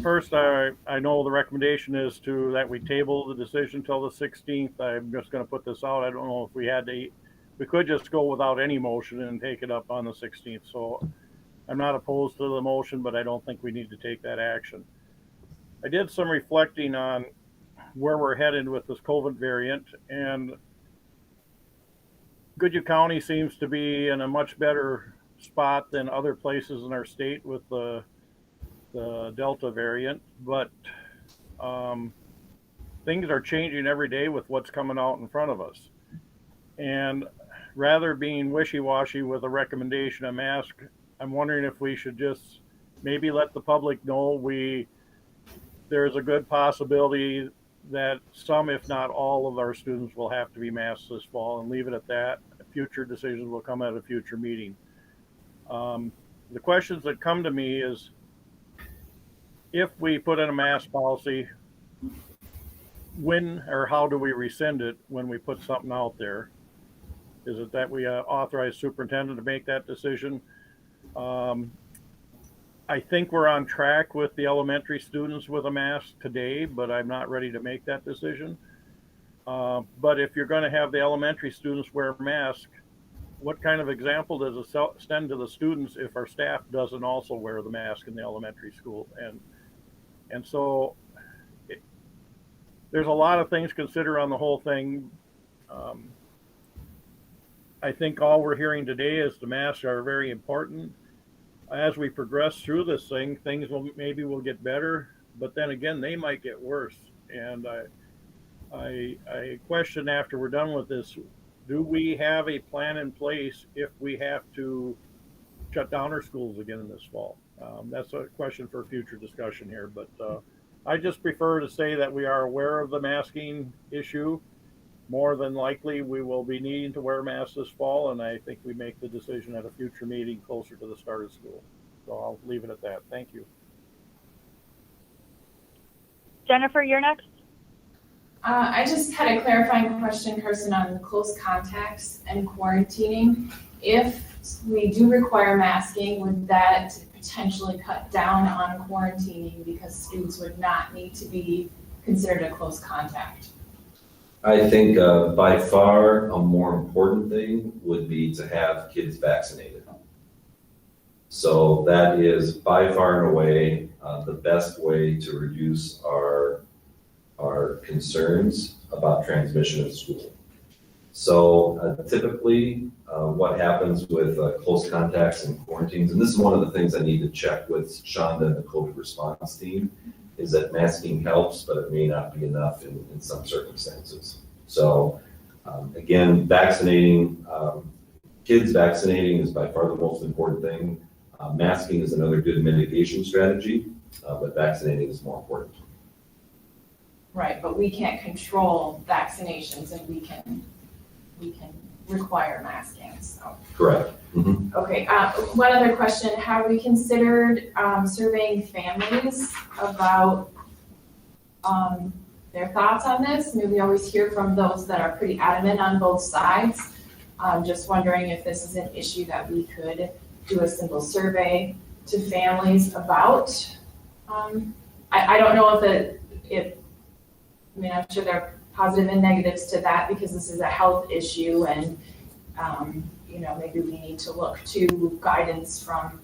S4: First, I know the recommendation is that we table the decision till the 16th. I'm just going to put this out. I don't know if we could just go without any motion and take it up on the 16th. So I'm not opposed to the motion, but I don't think we need to take that action. I did some reflecting on where we're headed with this COVID variant, and Goodhue County seems to be in a much better spot than other places in our state with the Delta variant, but things are changing every day with what's coming out in front of us. And rather being wishy-washy with a recommendation of mask, I'm wondering if we should just maybe let the public know there's a good possibility that some, if not all, of our students will have to be masked this fall, and leave it at that. Future decisions will come at a future meeting. The questions that come to me is, if we put in a mask policy, when or how do we rescind it when we put something out there? Is it that we authorize superintendent to make that decision? I think we're on track with the elementary students with a mask today, but I'm not ready to make that decision. But if you're going to have the elementary students wear a mask, what kind of example does it extend to the students if our staff doesn't also wear the mask in the elementary school? And so there's a lot of things to consider on the whole thing. I think all we're hearing today is the masks are very important. As we progress through this thing, things will get better, but then again, they might get worse. And I question after we're done with this, do we have a plan in place if we have to shut down our schools again this fall? That's a question for future discussion here, but I just prefer to say that we are aware of the masking issue. More than likely, we will be needing to wear masks this fall, and I think we make the decision at a future meeting closer to the start of school. So I'll leave it at that. Thank you.
S9: Jennifer, you're next.
S6: I just had a clarifying question, Carson, on close contacts and quarantining. If we do require masking, would that potentially cut down on quarantining because students would not need to be considered a close contact?
S7: I think by far a more important thing would be to have kids vaccinated. So that is by far and away the best way to reduce our concerns about transmission at school. So typically what happens with close contacts and quarantines, and this is one of the things I need to check with Shonda and the COVID response team, is that masking helps, but it may not be enough in some circumstances. So again, kids vaccinating is by far the most important thing. Masking is another good mitigation strategy, but vaccinating is more important.
S6: Right, but we can't control vaccinations, and we can require masking, so.
S7: Correct. Mm-hmm.
S6: Okay, one other question, have we considered surveying families about their thoughts on this? I mean, we always hear from those that are pretty adamant on both sides. Just wondering if this is an issue that we could do a simple survey to families about. I don't know I mean, I'm sure there are positive and negatives to that because this is a health issue, and maybe we need to look to guidance from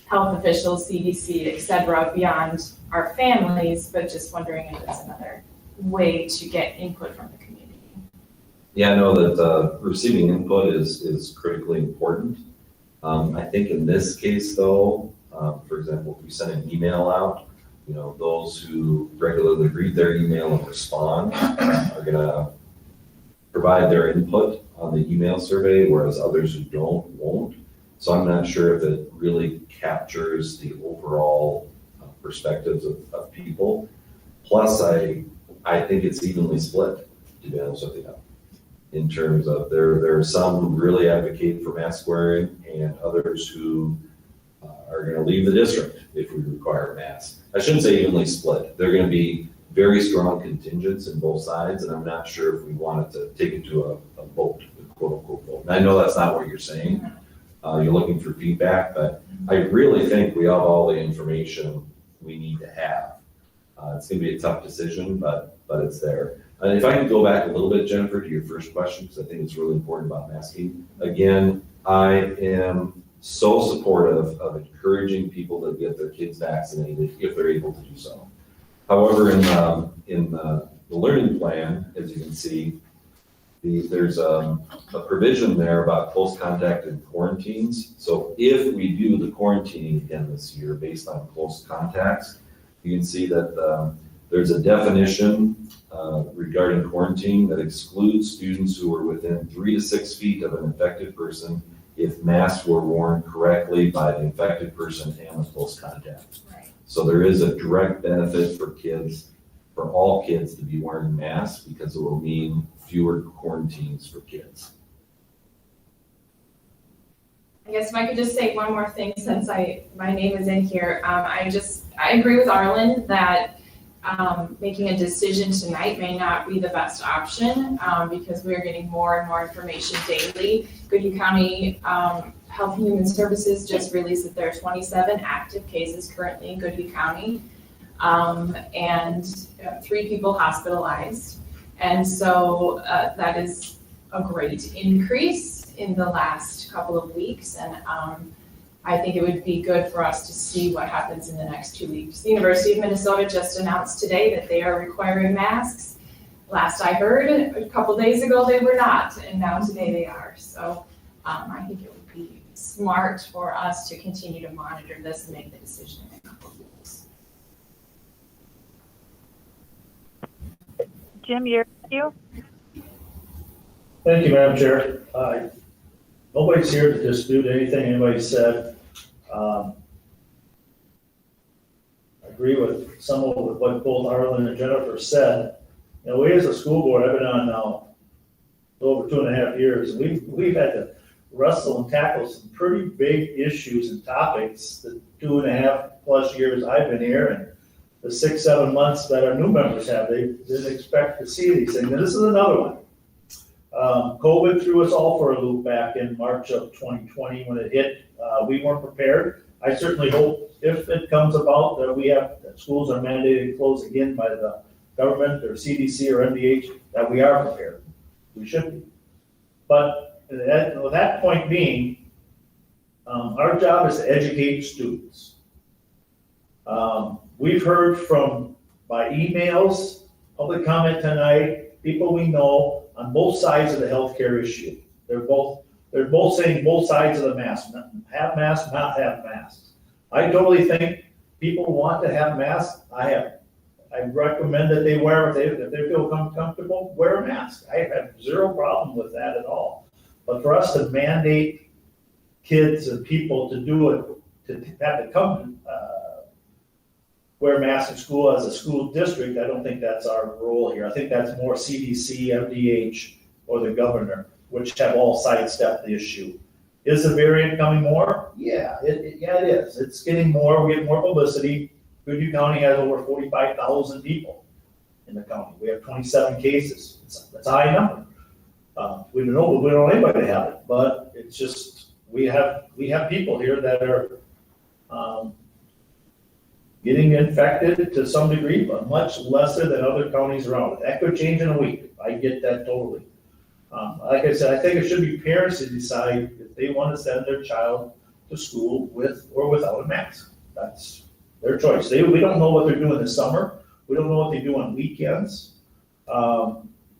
S6: health officials, CDC, et cetera, beyond our families, but just wondering if it's another way to get input from the community.
S7: Yeah, I know that receiving input is critically important. I think in this case though, for example, if we send an email out, you know, those who regularly read their email and respond are gonna provide their input on the email survey, whereas others who don't won't. So I'm not sure if it really captures the overall perspectives of people. Plus, I think it's evenly split, to be honest with you. In terms of there are some who really advocate for mask wearing and others who are going to leave the district if we require masks. I shouldn't say evenly split. They're going to be very strong contingents in both sides, and I'm not sure if we wanted to take it to a vote, a quote unquote vote. And I know that's not what you're saying. You're looking for feedback, but I really think we have all the information we need to have. It's going to be a tough decision, but it's there. And if I could go back a little bit, Jennifer, to your first question, because I think it's really important about masking. Again, I am so supportive of encouraging people to get their kids vaccinated if they're able to do so. However, in the learning plan, as you can see, there's a provision there about close contact and quarantines. So if we do the quarantining again this year based on close contacts, you can see that there's a definition regarding quarantine that excludes students who are within 3 to 6 feet of an infected person if masks were worn correctly by the infected person and the close contact.
S6: Right.
S7: So there is a direct benefit for kids, for all kids, to be wearing masks because it will mean fewer quarantines for kids.
S6: I guess if I could just say one more thing since my name is in here. I agree with Arlen that making a decision tonight may not be the best option because we're getting more and more information daily. Goodhue County Health and Human Services just released that there are 27 active cases currently in Goodhue County and 3 people hospitalized. And so that is a great increase in the last couple of weeks. And I think it would be good for us to see what happens in the next 2 weeks. The University of Minnesota just announced today that they are requiring masks. Last I heard, a couple days ago, they were not, and now today they are. So I think it would be smart for us to continue to monitor this and make the decision in a couple of weeks.
S9: Jim, you.
S1: Thank you, Madam Chair. Nobody's here to dispute anything anybody said. I agree with some of what both Arlen and Jennifer said. You know, we as a school board, I've been on now over 2.5 years, and we've had to wrestle and tackle some pretty big issues and topics the 2.5+ years I've been here, and the 6-7 months that our new members have. They didn't expect to see these things, and this is another one. COVID threw us all for a loop back in March of 2020 when it hit. We weren't prepared. I certainly hope if it comes about that schools are mandated to close again by the government or CDC or MDH, that we are prepared. We should be. But that point being, our job is to educate students. We've heard by emails, public comment tonight, people we know on both sides of the healthcare issue. They're both saying both sides of the mask, have masks, not have masks. I totally think people want to have masks. I recommend that they wear, if they feel comfortable, wear a mask. I have zero problem with that at all. But for us to mandate kids and people to do it, to have to come wear masks in school as a school district, I don't think that's our role here. I think that's more CDC, MDH, or the governor, which have all sidestepped the issue. Is the variant coming more? Yeah, it is. It's getting more. We're getting more publicity. Goodhue County has over 45,000 people in the county. We have 27 cases. That's a high number. We don't want anybody to have it, but it's just we have people here that are getting infected to some degree, but much lesser than other counties around. That could change in a week. I get that totally. Like I said, I think it should be parents to decide if they want to send their child to school with or without a mask. That's their choice. We don't know what they're doing this summer. We don't know what they do on weekends.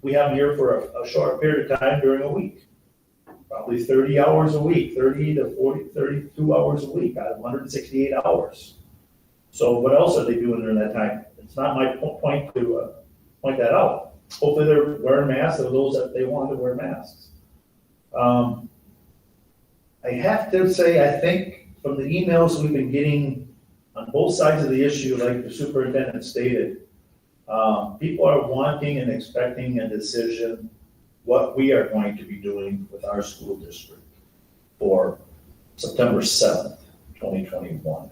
S1: We have them here for a short period of time during a week. Probably 30 hours a week, 30 to 40, 32 hours a week out of 168 hours. So what else are they doing during that time? It's not my point to point that out. Hopefully they're wearing masks, or those that they want to wear masks. I have to say, I think from the emails we've been getting on both sides of the issue, like the superintendent stated, people are wanting and expecting a decision what we are going to be doing with our school district for September 7th, 2021.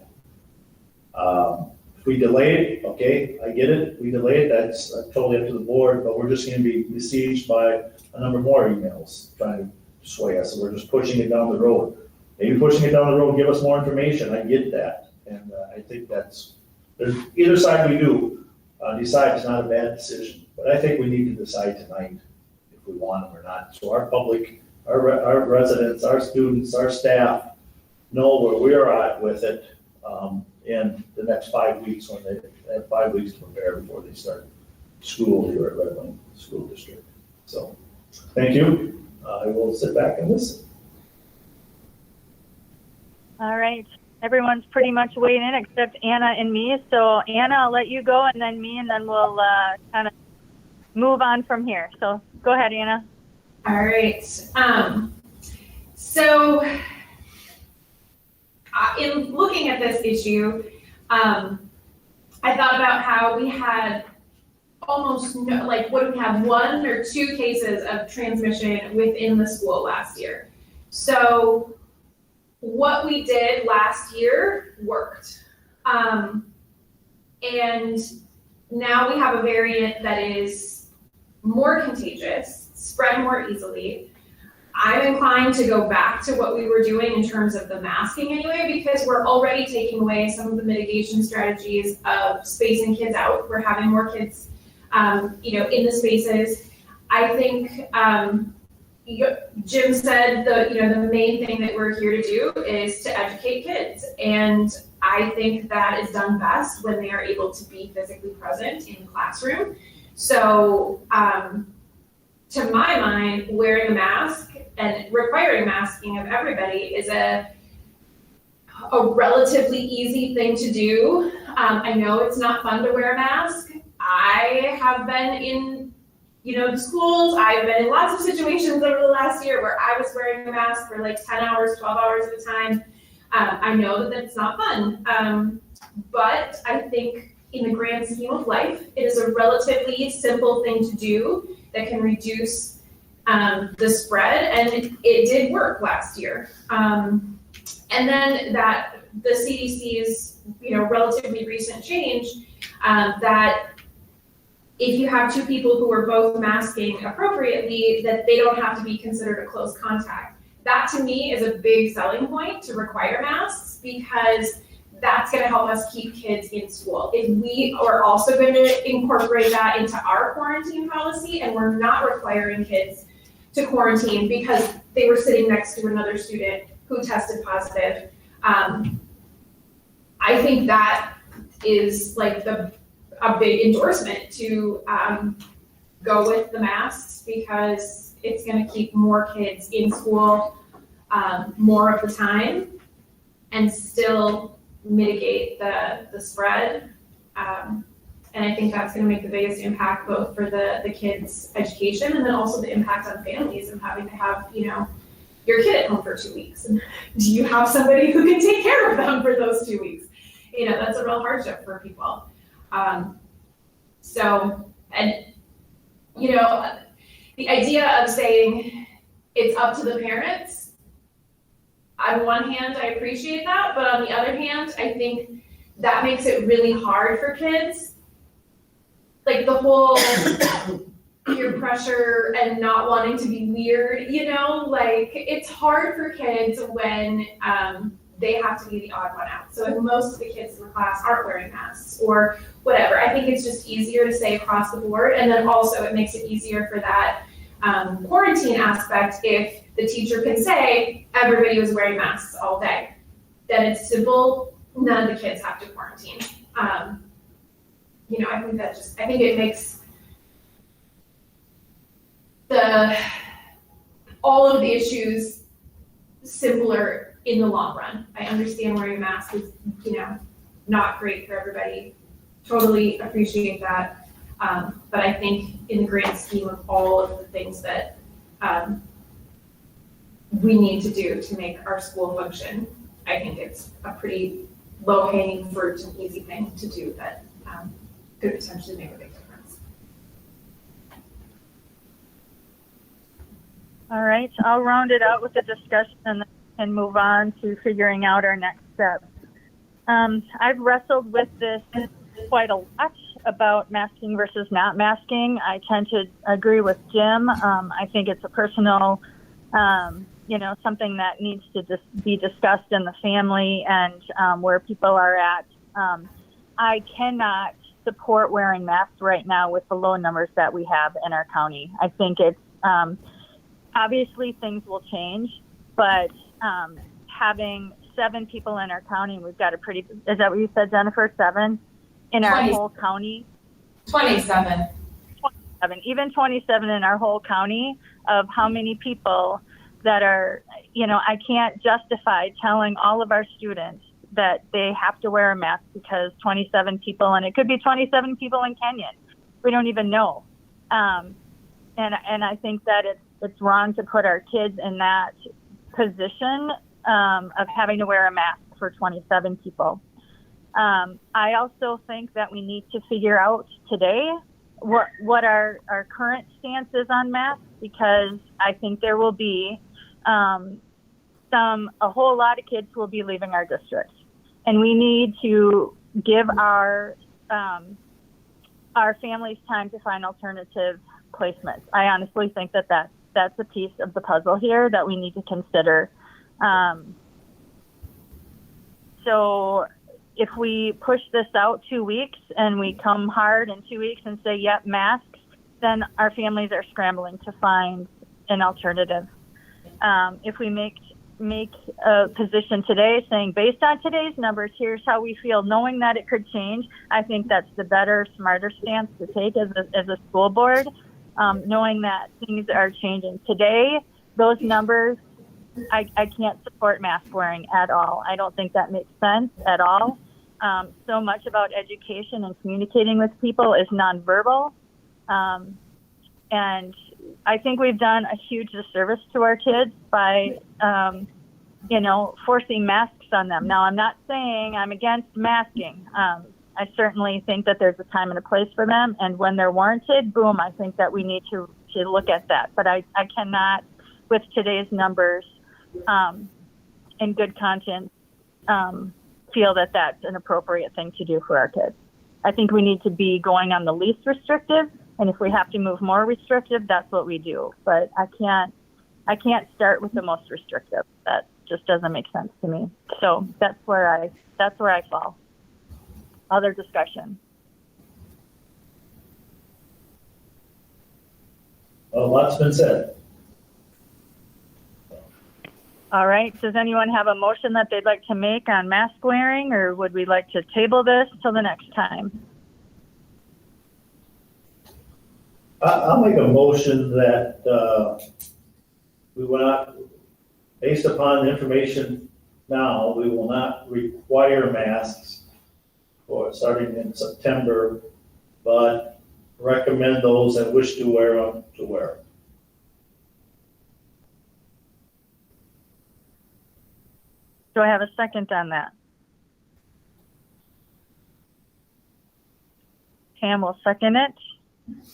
S1: If we delay it, okay, I get it. We delay it, that's totally up to the board, but we're just going to be besieged by a number more emails trying to sway us. So we're just pushing it down the road. Maybe pushing it down the road, give us more information. I get that. And I think there's either side we do, decide it's not a bad decision. But I think we need to decide tonight if we want them or not. So our public, our residents, our students, our staff know where we are at with it in the next 5 weeks, when they have 5 weeks to prepare before they start school here at Red Wing School District. So thank you. I will sit back and listen.
S9: All right. Everyone's pretty much weighed in except Anna and me. So Anna, I'll let you go, and then me, and then we'll kind of move on from here. So go ahead, Anna.
S8: All right. So in looking at this issue, I thought about how we had almost no, like, what do we have, 1 or 2 cases of transmission within the school last year. So what we did last year worked. And now we have a variant that is more contagious, spread more easily. I'm inclined to go back to what we were doing in terms of the masking anyway, because we're already taking away some of the mitigation strategies of spacing kids out. We're having more kids, in the spaces. I think Jim said the main thing that we're here to do is to educate kids, and I think that is done best when they are able to be physically present in the classroom. So, to my mind, wearing a mask and requiring masking of everybody is a relatively easy thing to do. I know it's not fun to wear a mask. I have been in, the schools. I've been in lots of situations over the last year where I was wearing a mask for like 10 hours, 12 hours at a time. I know that that's not fun. But I think in the grand scheme of life, it is a relatively simple thing to do that can reduce the spread, and it did work last year. And then that the CDC's, relatively recent change, that if you have 2 people who are both masking appropriately, that they don't have to be considered a close contact. That to me is a big selling point to require masks, because that's going to help us keep kids in school. If we are also going to incorporate that into our quarantine policy, and we're not requiring kids to quarantine because they were sitting next to another student who tested positive, I think that is like a big endorsement to go with the masks, because it's going to keep more kids in school more of the time and still mitigate the spread. And I think that's going to make the biggest impact, both for the kids' education, and then also the impact on families of having to have, your kid at home for 2 weeks. And do you have somebody who can take care of them for those 2 weeks? That's a real hardship for people. The idea of saying it's up to the parents, on one hand, I appreciate that, but on the other hand, I think that makes it really hard for kids. Like the whole peer pressure and not wanting to be weird, it's hard for kids when they have to be the odd one out. So if most of the kids in the class aren't wearing masks or whatever, I think it's just easier to say across the board. And then also it makes it easier for that quarantine aspect if the teacher can say everybody was wearing masks all day. that it's simple. None of the kids have to quarantine. You know, I think it makes all of the issues simpler in the long run. I understand wearing a mask is, you know, not great for everybody. Totally appreciate that. But I think in the grand scheme of all of the things that we need to do to make our school function, I think it's a pretty low-hanging fruit and easy thing to do that could potentially make a big difference.
S9: All right, I'll round it out with a discussion and then move on to figuring out our next steps. I've wrestled with this quite a lot about masking versus not masking. I tend to agree with Jim. I think it's a personal, you know, something that needs to be discussed in the family and where people are at. I cannot support wearing masks right now with the low numbers that we have in our county. I think it's obviously things will change, but having 7 people in our county, we've got a pretty, is that what you said, Jennifer? 7 in our
S8: 20.
S9: whole county?
S8: 27.
S9: 27, even 27 in our whole county of how many people that are, you know, I can't justify telling all of our students that they have to wear a mask because 27 people, and it could be 27 people in Kenyon. We don't even know. And I think that it's wrong to put our kids in that position of having to wear a mask for 27 people. I also think that we need to figure out today what our current stance is on masks, because I think there will be a whole lot of kids will be leaving our districts, and we need to give our families time to find alternative placements. I honestly think that's a piece of the puzzle here that we need to consider. So if we push this out 2 weeks and we come hard in 2 weeks and say, yep, masks, then our families are scrambling to find an alternative. If we make a position today saying, based on today's numbers, here's how we feel, knowing that it could change, I think that's the better, smarter stance to take as a school board, knowing that things are changing. Today, those numbers, I can't support mask wearing at all. I don't think that makes sense at all. So much about education and communicating with people is nonverbal. And I think we've done a huge disservice to our kids by, forcing masks on them. Now, I'm not saying I'm against masking. I certainly think that there's a time and a place for them. And when they're warranted, boom, I think that we need to look at that. But I cannot, with today's numbers, in good conscience, feel that that's an appropriate thing to do for our kids. I think we need to be going on the least restrictive, and if we have to move more restrictive, that's what we do. But I can't start with the most restrictive. That just doesn't make sense to me. So that's where I fall. Other discussion.
S1: Well, lots been said.
S9: All right. Does anyone have a motion that they'd like to make on mask wearing, or would we like to table this till the next time?
S1: I'll make a motion that we will not, based upon the information now, we will not require masks for starting in September, but recommend those that wish to wear them to wear them.
S9: Do I have a second on that? Pam will second it.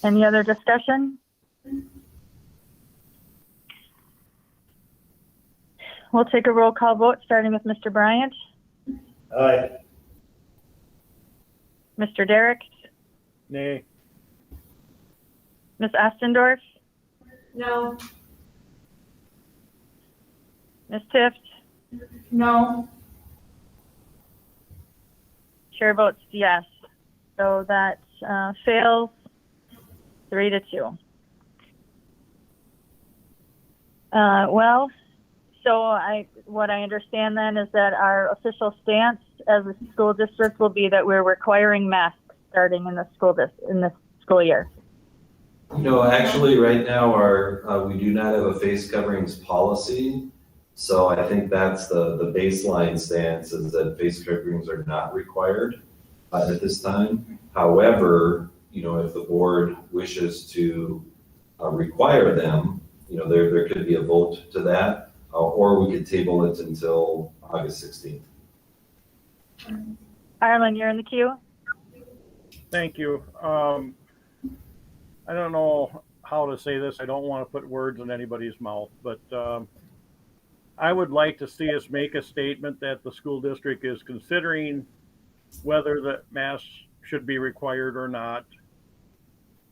S9: Any other discussion? We'll take a roll call vote, starting with Mr. Bryant.
S1: Aye.
S9: Mr. Derrick.
S4: Nay.
S9: Ms. Ostendorf.
S8: No.
S9: Ms. Tift.
S8: No.
S9: Chair votes yes. So that fails 3-2. Well, So what I understand then is that our official stance as a school district will be that we're requiring masks starting in the school year.
S7: Actually, right now, we do not have a face coverings policy. So I think that's the baseline stance, is that face coverings are not required at this time. However, if the board wishes to require them, there could be a vote to that, or we could table it until August 16th.
S9: Arlen, you're in the queue.
S4: Thank you. I don't know how to say this. I don't want to put words in anybody's mouth, but I would like to see us make a statement that the school district is considering whether the masks should be required or not.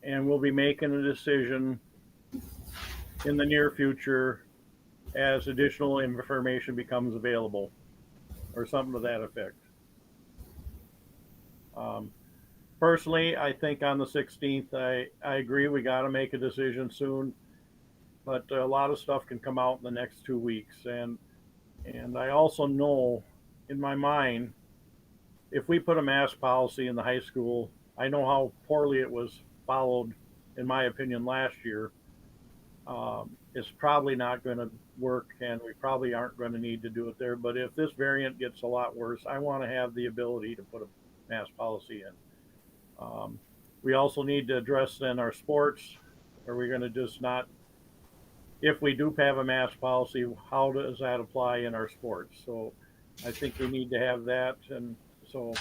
S4: And we'll be making a decision in the near future as additional information becomes available, or something to that effect. Personally, I think on the 16th, I agree we got to make a decision soon, but a lot of stuff can come out in the next 2 weeks. And I also know in my mind, if we put a mask policy in the high school, I know how poorly it was followed, in my opinion, last year. It's probably not going to work, and we probably aren't going to need to do it there. But if this variant gets a lot worse, I want to have the ability to put a mask policy in. We also need to address then our sports. Are we going to just not, if we do have a mask policy, how does that apply in our sports? So I think we need to have that. And so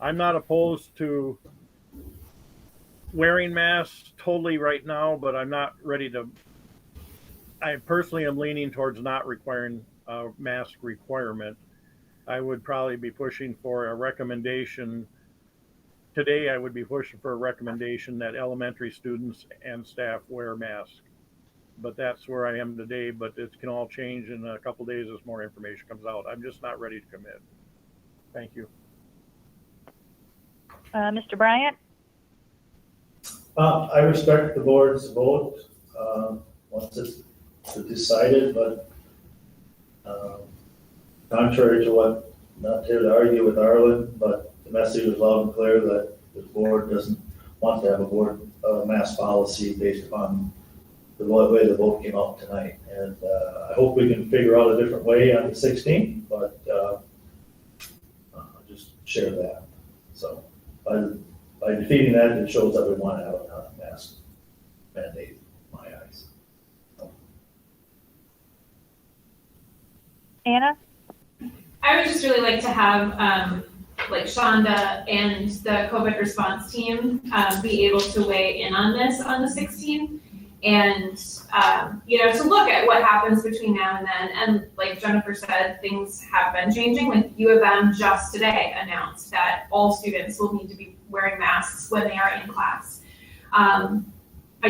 S4: I'm not opposed to wearing masks totally right now, but I'm not ready to. I personally am leaning towards not requiring a mask requirement. I would probably be pushing for a recommendation. Today, I would be pushing for a recommendation that elementary students and staff wear masks. But that's where I am today, but it can all change in a couple days as more information comes out. I'm just not ready to commit. Thank you.
S9: Mr. Bryant?
S1: I respect the board's vote once it's decided, but contrary to what, not here to argue with Arlen, but the message was loud and clear that the board doesn't want to have a board mask policy based upon the way the vote came out tonight. And I hope we can figure out a different way on the 16th, but just share that. So by defeating that, it shows that we want to have a mask mandate, in my eyes. So.
S9: Anna?
S8: I would just really like to have like Shonda and the COVID response team be able to weigh in on this on the 16th, and to look at what happens between now and then. And like Jennifer said, things have been changing. Like U of M just today announced that all students will need to be wearing masks when they are in class. I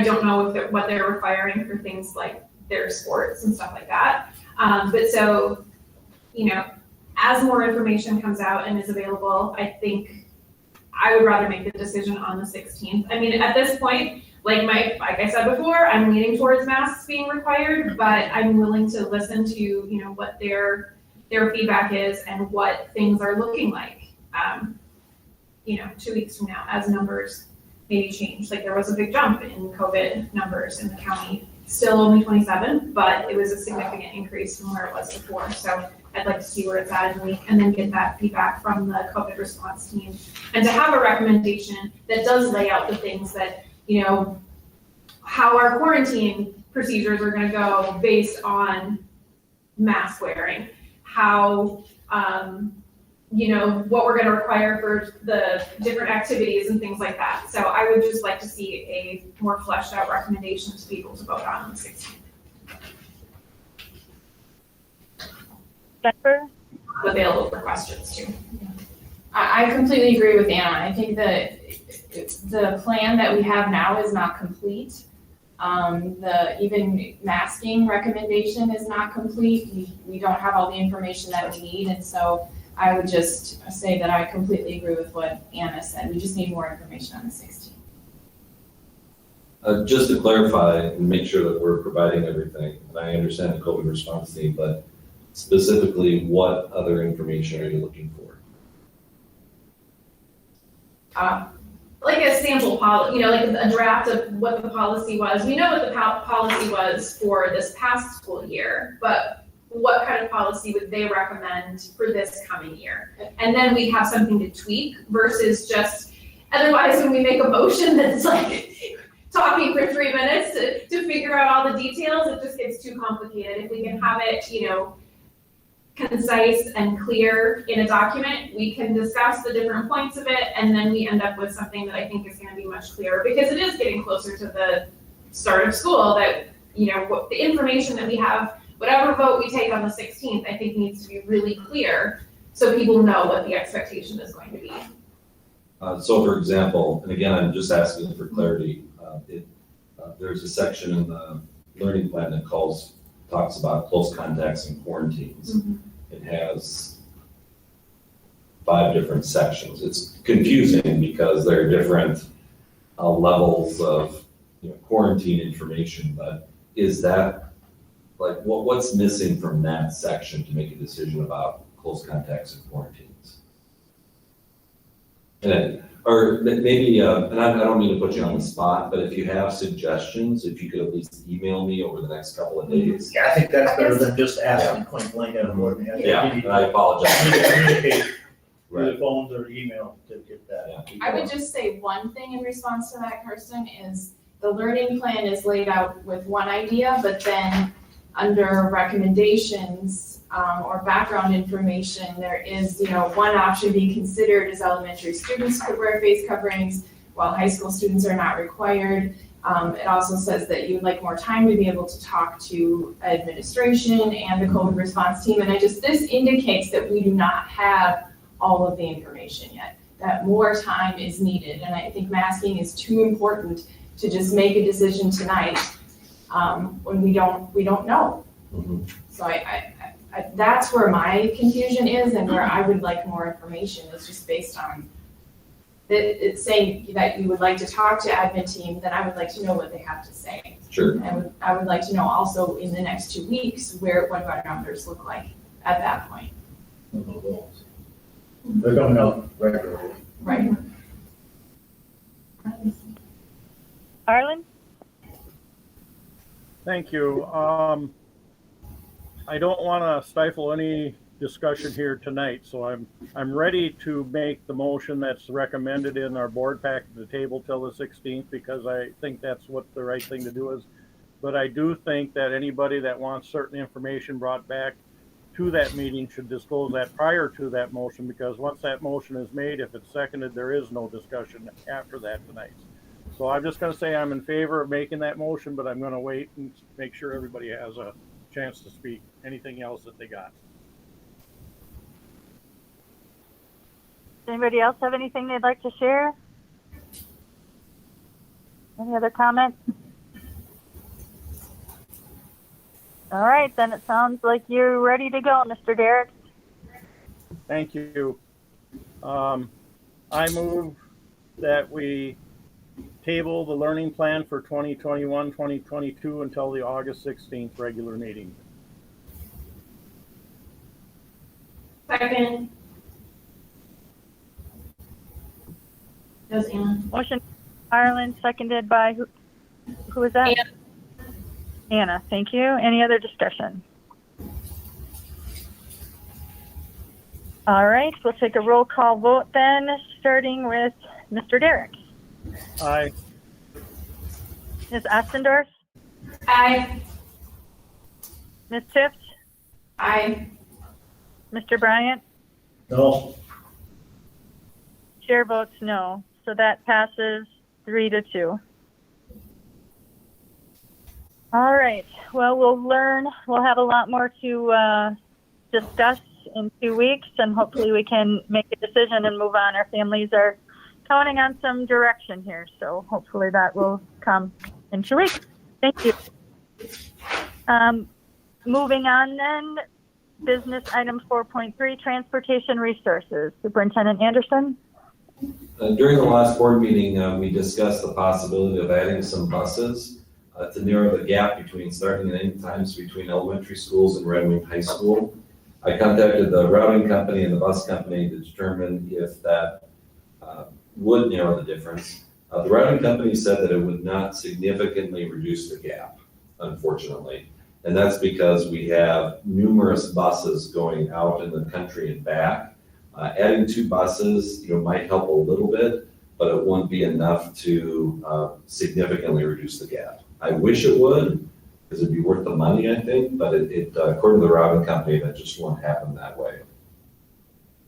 S8: don't know if what they're requiring for things like their sports and stuff like that. But so, as more information comes out and is available, I think I would rather make the decision on the 16th. I mean, at this point, like I said before, I'm leaning towards masks being required, but I'm willing to listen to, what their feedback is and what things are looking like, 2 weeks from now as numbers maybe change. Like there was a big jump in COVID numbers in the county, still only 27, but it was a significant increase from where it was before. So I'd like to see where it's at in a week and then get that feedback from the COVID response team, and to have a recommendation that does lay out the things that, how our quarantine procedures are going to go based on mask wearing, how, what we're going to require for the different activities and things like that. So I would just like to see a more fleshed out recommendation to be able to vote on the 16th.
S9: Jennifer?
S6: Available for questions too. I completely agree with Anna. I think that the plan that we have now is not complete. The even masking recommendation is not complete. We don't have all the information that we need, and so I would just say that I completely agree with what Anna said. We just need more information on the 16th.
S7: Just to clarify and make sure that we're providing everything, and I understand the COVID response team, but specifically, what other information are you looking for?
S8: Like a sample policy, like a draft of what the policy was. We know what the policy was for this past school year, but what kind of policy would they recommend for this coming year? And then we have something to tweak versus just, otherwise when we make a motion that's like talking for 3 minutes to figure out all the details, it just gets too complicated. If we can have it, concise and clear in a document, we can discuss the different points of it, and then we end up with something that I think is going to be much clearer, because it is getting closer to the start of school that, what the information that we have, whatever vote we take on the 16th, I think needs to be really clear so people know what the expectation is going to be.
S7: So for example, and again, I'm just asking for clarity, there's a section in the learning plan that talks about close contacts and quarantines.
S8: Mm-hmm.
S7: It has 5 different sections. It's confusing because there are different levels of quarantine information, but is that like what's missing from that section to make a decision about close contacts and quarantines? And or maybe, and I don't mean to put you on the spot, but if you have suggestions, if you could at least email me over the next couple of days.
S1: Yeah, I think that's better than just asking point blank at a board meeting.
S7: Yeah, and I apologize.
S1: You need to communicate through
S7: Right.
S1: the phones or email to get that.
S6: I would just say one thing in response to that, Kirsten, is the learning plan is laid out with one idea, but then under recommendations or background information, there is, one option being considered is elementary students could wear face coverings while high school students are not required. It also says that you'd like more time to be able to talk to administration and the COVID response team. And this indicates that we do not have all of the information yet, that more time is needed. And I think masking is too important to just make a decision tonight when we don't know.
S7: Mm-hmm.
S6: So I that's where my confusion is, and where I would like more information is just based on it's saying that you would like to talk to admin team, then I would like to know what they have to say.
S7: Sure.
S6: I would like to know also in the next 2 weeks what our numbers look like at that point.
S1: They're coming out regularly.
S6: Right.
S9: Arlen?
S4: Thank you. I don't want to stifle any discussion here tonight, so I'm ready to make the motion that's recommended in our board pack at the table till the 16th, because I think that's what the right thing to do is. But I do think that anybody that wants certain information brought back to that meeting should disclose that prior to that motion, because once that motion is made, if it's seconded, there is no discussion after that tonight. So I'm just going to say I'm in favor of making that motion, but I'm going to wait and make sure everybody has a chance to speak. Anything else that they got?
S9: Does anybody else have anything they'd like to share? Any other comments? All right, then it sounds like you're ready to go, Mr. Derrick.
S4: Thank you. I move that we table the learning plan for 2021-2022 until the August 16th regular meeting.
S8: Second. That was Anna.
S9: Motion, Ireland, seconded by who was that?
S8: Anna.
S9: Anna, thank you. Any other discussion? All right, we'll take a roll call vote then, starting with Mr. Derrick.
S4: Aye.
S9: Ms. Ostendorf?
S8: Aye.
S9: Ms. Tift?
S8: Aye.
S9: Mr. Bryant?
S1: No.
S9: Chair votes no, so that passes 3-2. All right, well, we'll have a lot more to discuss in 2 weeks, and hopefully we can make a decision and move on. Our families are counting on some direction here, so hopefully that will come in 2 weeks. Thank you. Moving on then, business item 4.3, transportation resources. Superintendent Anderson?
S7: During the last board meeting, we discussed the possibility of adding some buses to narrow the gap between starting and ending times between elementary schools and Red Wing High School. I contacted the routing company and the bus company to determine if that would narrow the difference. The routing company said that it would not significantly reduce the gap, unfortunately. And that's because we have numerous buses going out in the country and back. Adding 2 buses, might help a little bit, but it wouldn't be enough to significantly reduce the gap. I wish it would, because it'd be worth the money, I think, but it according to the routing company, that just won't happen that way.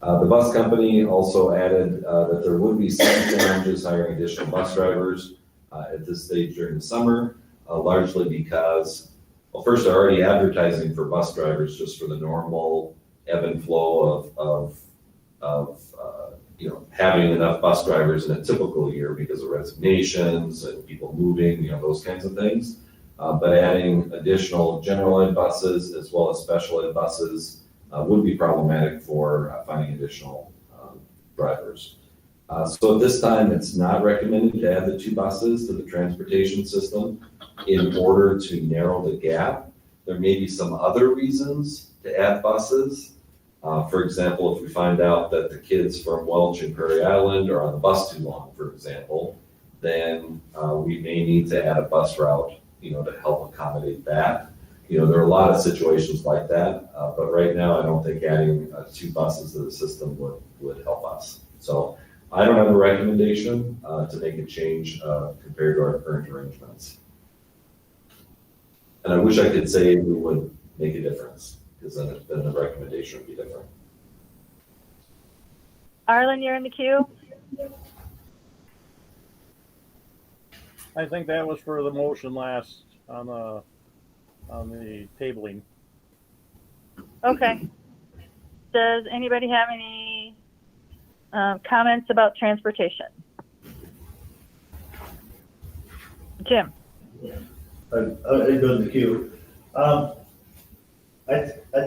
S7: The bus company also added that there would be some challenges hiring additional bus drivers at this stage during the summer, largely because, well, first, they're already advertising for bus drivers just for the normal ebb and flow of having enough bus drivers in a typical year because of resignations and people moving, those kinds of things. But adding additional general ed buses as well as special ed buses would be problematic for finding additional drivers. So at this time, it's not recommended to add the 2 buses to the transportation system in order to narrow the gap. There may be some other reasons to add buses. For example, if we find out that the kids from Welch and Prairie Island are on the bus too long, for example, then we may need to add a bus route, to help accommodate that. There are a lot of situations like that, but right now I don't think adding 2 buses to the system would help us. So I don't have a recommendation to make a change compared to our current arrangements. And I wish I could say we would make a difference, because then the recommendation would be different.
S9: Arlen, you're in the queue.
S4: I think that was for the motion last on the tabling.
S9: Okay. Does anybody have any comments about transportation? Jim?
S1: I go in the queue. I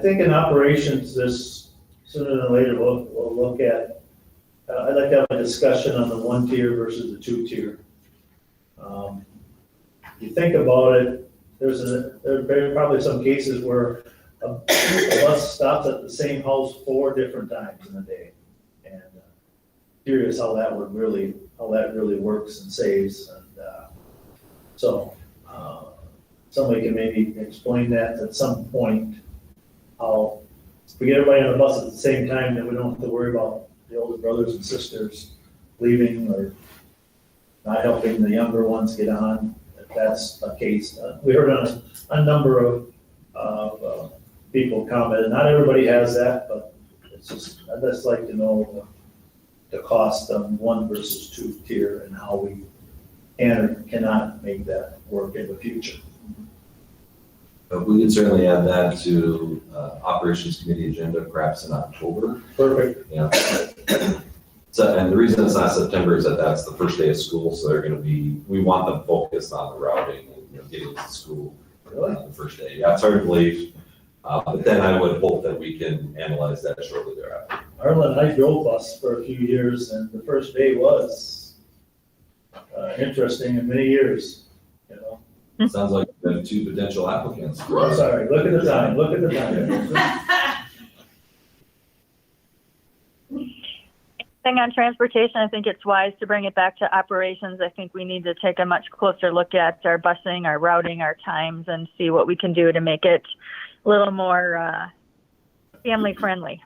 S1: think in operations, this sooner than later, we'll look at, I'd like to have a discussion on the 1-tier versus the 2-tier. You think about it, there are probably some cases where a bus stops at the same house 4 different times in a day. And curious how that really works and saves. And so somebody can maybe explain that at some point, how if we get everybody on the bus at the same time, then we don't have to worry about the older brothers and sisters leaving or not helping the younger ones get on. If that's the case, we heard on a number of people comment. Not everybody has that, but it's just, I'd just like to know the cost of 1 versus 2-tier and how we can or cannot make that work in the future.
S7: But we can certainly add that to operations committee agenda, perhaps in October.
S1: Perfect.
S7: Yeah. So, and the reason it's not September is that that's the first day of school, so we want them focused on the routing and getting to school the first day. Yeah, it's hard to believe, but then I would hope that we can analyze that shortly thereafter.
S1: Arlen, I drove bus for a few years, and the first day was interesting in many years.
S7: Sounds like we have 2 potential applicants.
S1: I'm sorry, look at the time,
S9: Thing on transportation, I think it's wise to bring it back to operations. I think we need to take a much closer look at our busing, our routing, our times, and see what we can do to make it a little more family friendly.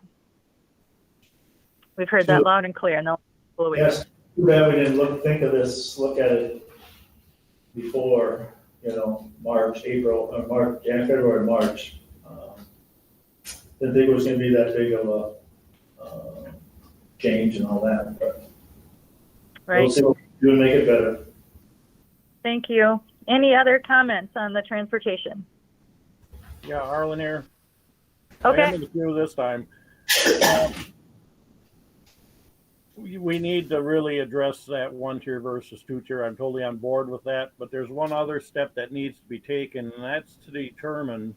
S9: We've heard that loud and clear in the last couple of weeks.
S1: Yes, too bad we didn't look at it before, March, April, or March, February, March. Didn't think it was gonna be that big of a change and all that, but
S9: Right.
S1: we'll see what we can do to make it better.
S9: Thank you. Any other comments on the transportation?
S4: Yeah, Arlen here.
S9: Okay.
S4: I am in the queue this time. We need to really address that 1-tier versus 2-tier. I'm totally on board with that, but there's one other step that needs to be taken, and that's to determine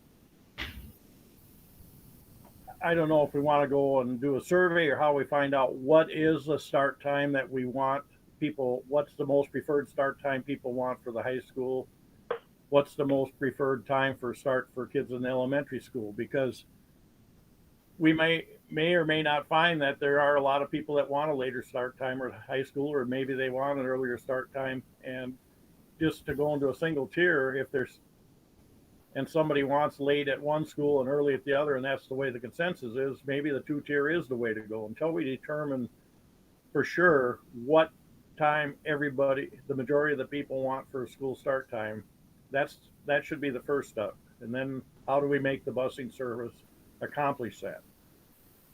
S4: I don't know if we want to go and do a survey or how we find out what is the start time that we want people, what's the most preferred start time people want for the high school? What's the most preferred time for start for kids in elementary school? Because we may or may not find that there are a lot of people that want a later start time or high school, or maybe they want an earlier start time. And just to go into a single tier, if there's, and somebody wants late at one school and early at the other, and that's the way the consensus is, maybe the 2-tier is the way to go until we determine for sure what time everybody, the majority of the people want for a school start time. That should be the first step. And then how do we make the busing service accomplish that?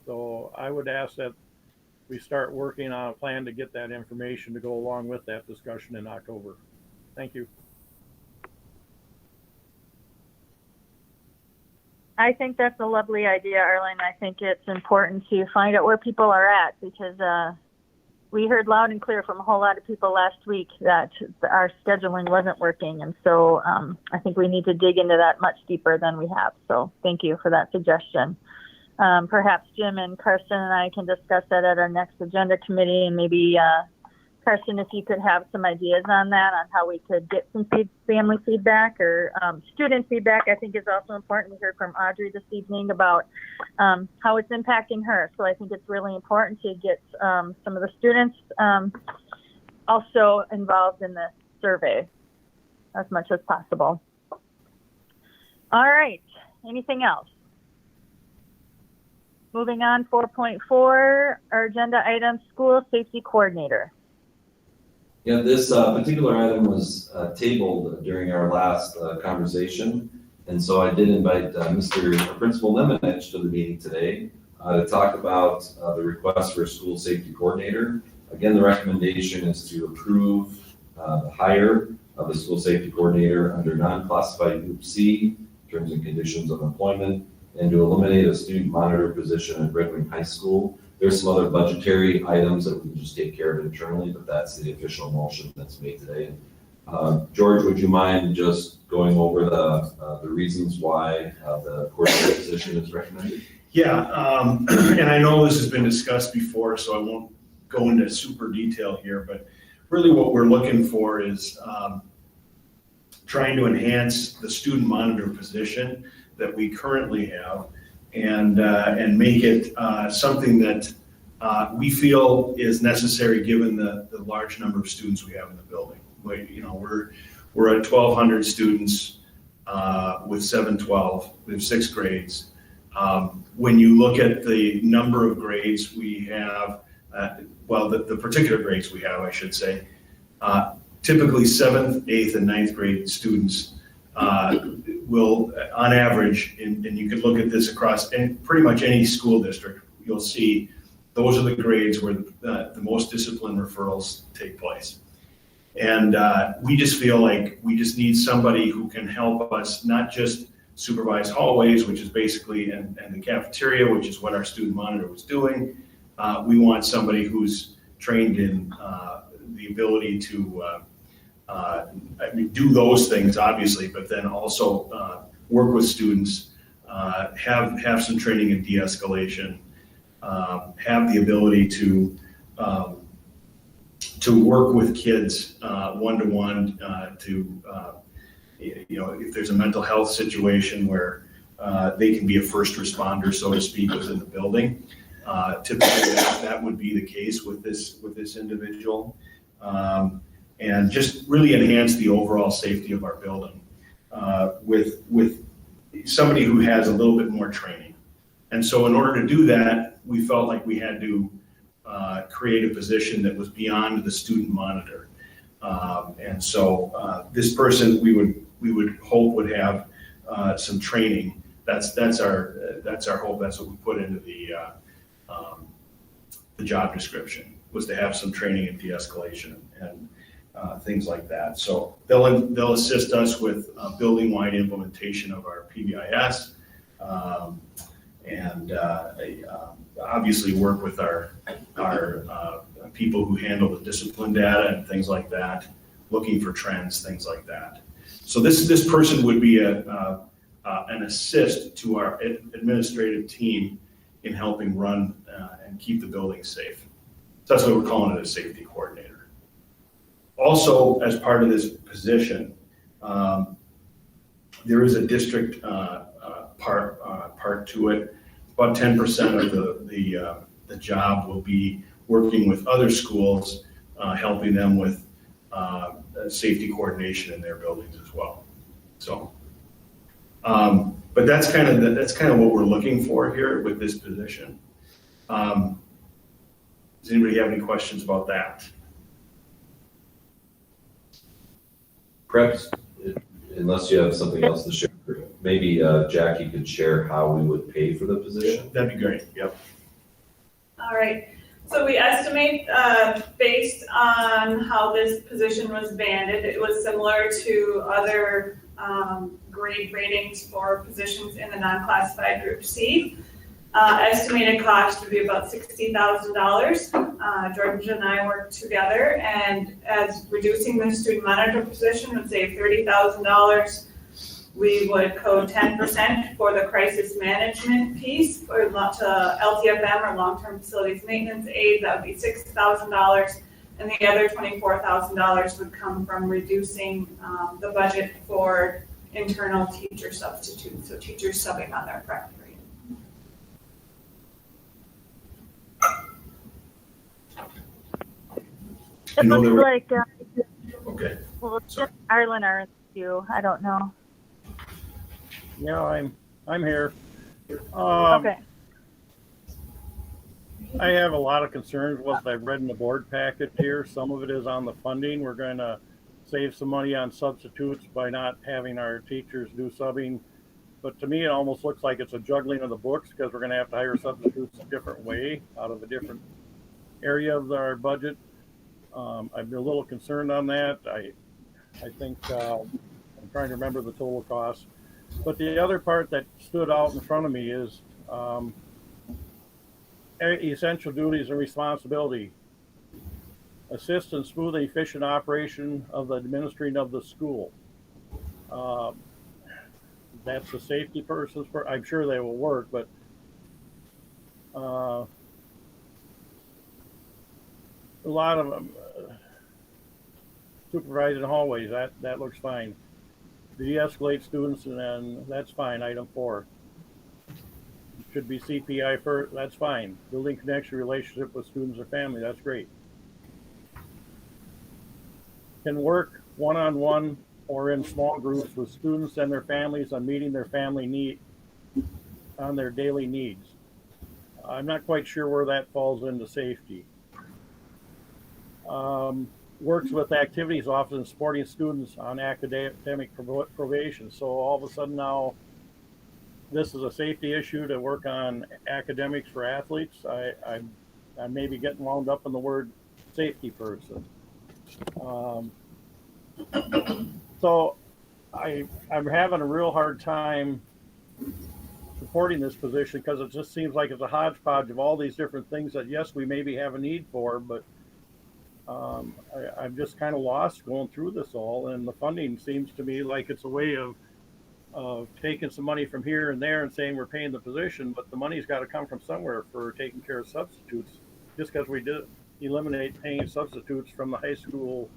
S4: So I would ask that we start working on a plan to get that information to go along with that discussion in October. Thank you.
S9: I think that's a lovely idea, Arlen. I think it's important to find out where people are at, because we heard loud and clear from a whole lot of people last week that our scheduling wasn't working. And so I think we need to dig into that much deeper than we have. So thank you for that suggestion. Perhaps Jim and Karsten and I can discuss that at our next agenda committee, and maybe Karsten, if you could have some ideas on that, on how we could get some family feedback or student feedback, I think is also important. We heard from Audrey this evening about how it's impacting her. So I think it's really important to get some of the students also involved in the survey as much as possible. All right, anything else? Moving on, 4.4, our agenda item, school safety coordinator.
S7: Yeah, this particular item was tabled during our last conversation. And so I did invite Principal Lemonich to the meeting today to talk about the request for a school safety coordinator. Again, the recommendation is to approve the hire of the school safety coordinator under non-classified Group C, terms and conditions of employment, and to eliminate a student monitor position at Red Wing High School. There's some other budgetary items that we can just take care of internally, but that's the official motion that's made today. George, would you mind just going over the reasons why the coordinator position is recommended?
S11: Yeah, and I know this has been discussed before, so I won't go into super detail here, but really what we're looking for is trying to enhance the student monitor position that we currently have, and make it something that we feel is necessary given the large number of students we have in the building. We're at 1,200 students with 712. We have 6 grades. When you look at the number of grades we have, the particular grades we have, I should say, typically 7th, 8th, and 9th grade students will, on average, and you could look at this across pretty much any school district, you'll see those are the grades where the most discipline referrals take place. And we just feel like we just need somebody who can help us not just supervise hallways, which is basically, and the cafeteria, which is what our student monitor was doing. We want somebody who's trained in the ability to do those things, obviously, but then also work with students, have some training in de-escalation, have the ability to work with kids one-to-one, if there's a mental health situation where they can be a first responder, so to speak, within the building. Typically, that would be the case with this individual. And just really enhance the overall safety of our building with somebody who has a little bit more training. And so in order to do that, we felt like we had to create a position that was beyond the student monitor. And so this person we would hope would have some training. That's our hope. That's what we put into the job description, was to have some training in de-escalation and things like that. So they'll assist us with building-wide implementation of our PBIS, and obviously work with our people who handle the discipline data and things like that, looking for trends, things like that. So this person would be an assist to our administrative team in helping run and keep the building safe. So that's why we're calling it a safety coordinator. Also, as part of this position, there is a district part to it. About 10% of the job will be working with other schools, helping them with safety coordination in their buildings as well. So, but that's kind of what we're looking for here with this position. Does anybody have any questions about that?
S7: Perhaps, unless you have something else to share, maybe Jackie could share how we would pay for the position.
S11: That'd be great. Yep.
S5: All right, so we estimate, based on how this position was banded, it was similar to other grade ratings for positions in the non-classified group C. Estimated cost would be about $60,000. Georgia and I worked together, and as reducing the student monitor position would save $30,000. We would code 10% for the crisis management piece, or to LTFM, or long-term facilities maintenance aid. That would be $6,000, and the other $24,000 would come from reducing the budget for internal teacher substitutes, so teachers subbing on their prep grade.
S9: It looks like,
S11: Okay.
S9: well, just Ireland are in the queue. I don't know.
S4: Yeah, I'm here.
S9: Okay.
S4: I have a lot of concerns with what I've read in the board packet here. Some of it is on the funding. We're going to save some money on substitutes by not having our teachers do subbing. But to me, it almost looks like it's a juggling of the books, because we're going to have to hire substitutes a different way out of a different area of our budget. I've been a little concerned on that. I think I'm trying to remember the total cost. But the other part that stood out in front of me is essential duties and responsibility. Assist in smooth and efficient operation of the administering of the school. That's the safety person's part. I'm sure they will work, but a lot of them supervising hallways, that looks fine. De-escalate students, and then that's fine. Item 4 should be CPI first. That's fine. Building connection relationship with students or family. That's great. Can work one-on-one or in small groups with students and their families on meeting their family need on their daily needs. I'm not quite sure where that falls into safety. Works with activities often supporting students on academic probation. So all of a sudden now, this is a safety issue to work on academics for athletes. I may be getting wound up in the word safety person. So I'm having a real hard time supporting this position, because it just seems like it's a hodgepodge of all these different things that, yes, we maybe have a need for, but I'm just kind of lost going through this all, and the funding seems to me like it's a way of taking some money from here and there and saying we're paying the position, but the money's got to come from somewhere for taking care of substitutes. Just because we did eliminate paying substitutes from the high school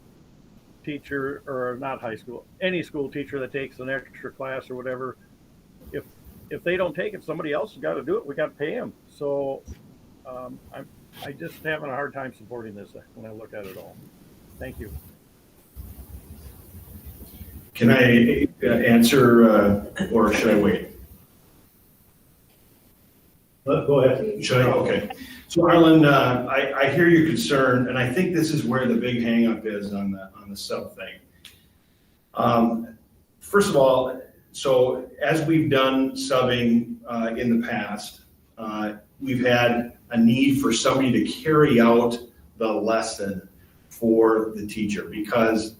S4: teacher, or not high school, any school teacher that takes an extra class or whatever, if they don't take it, somebody else has got to do it. We got to pay them. So I just having a hard time supporting this when I look at it all. Thank you.
S11: Can I answer, or should I wait?
S1: Go ahead.
S11: Should I? Okay. So Arlen, I hear your concern, and I think this is where the big hang-up is on the sub thing. First of all, so as we've done subbing in the past, we've had a need for somebody to carry out the lesson for the teacher, because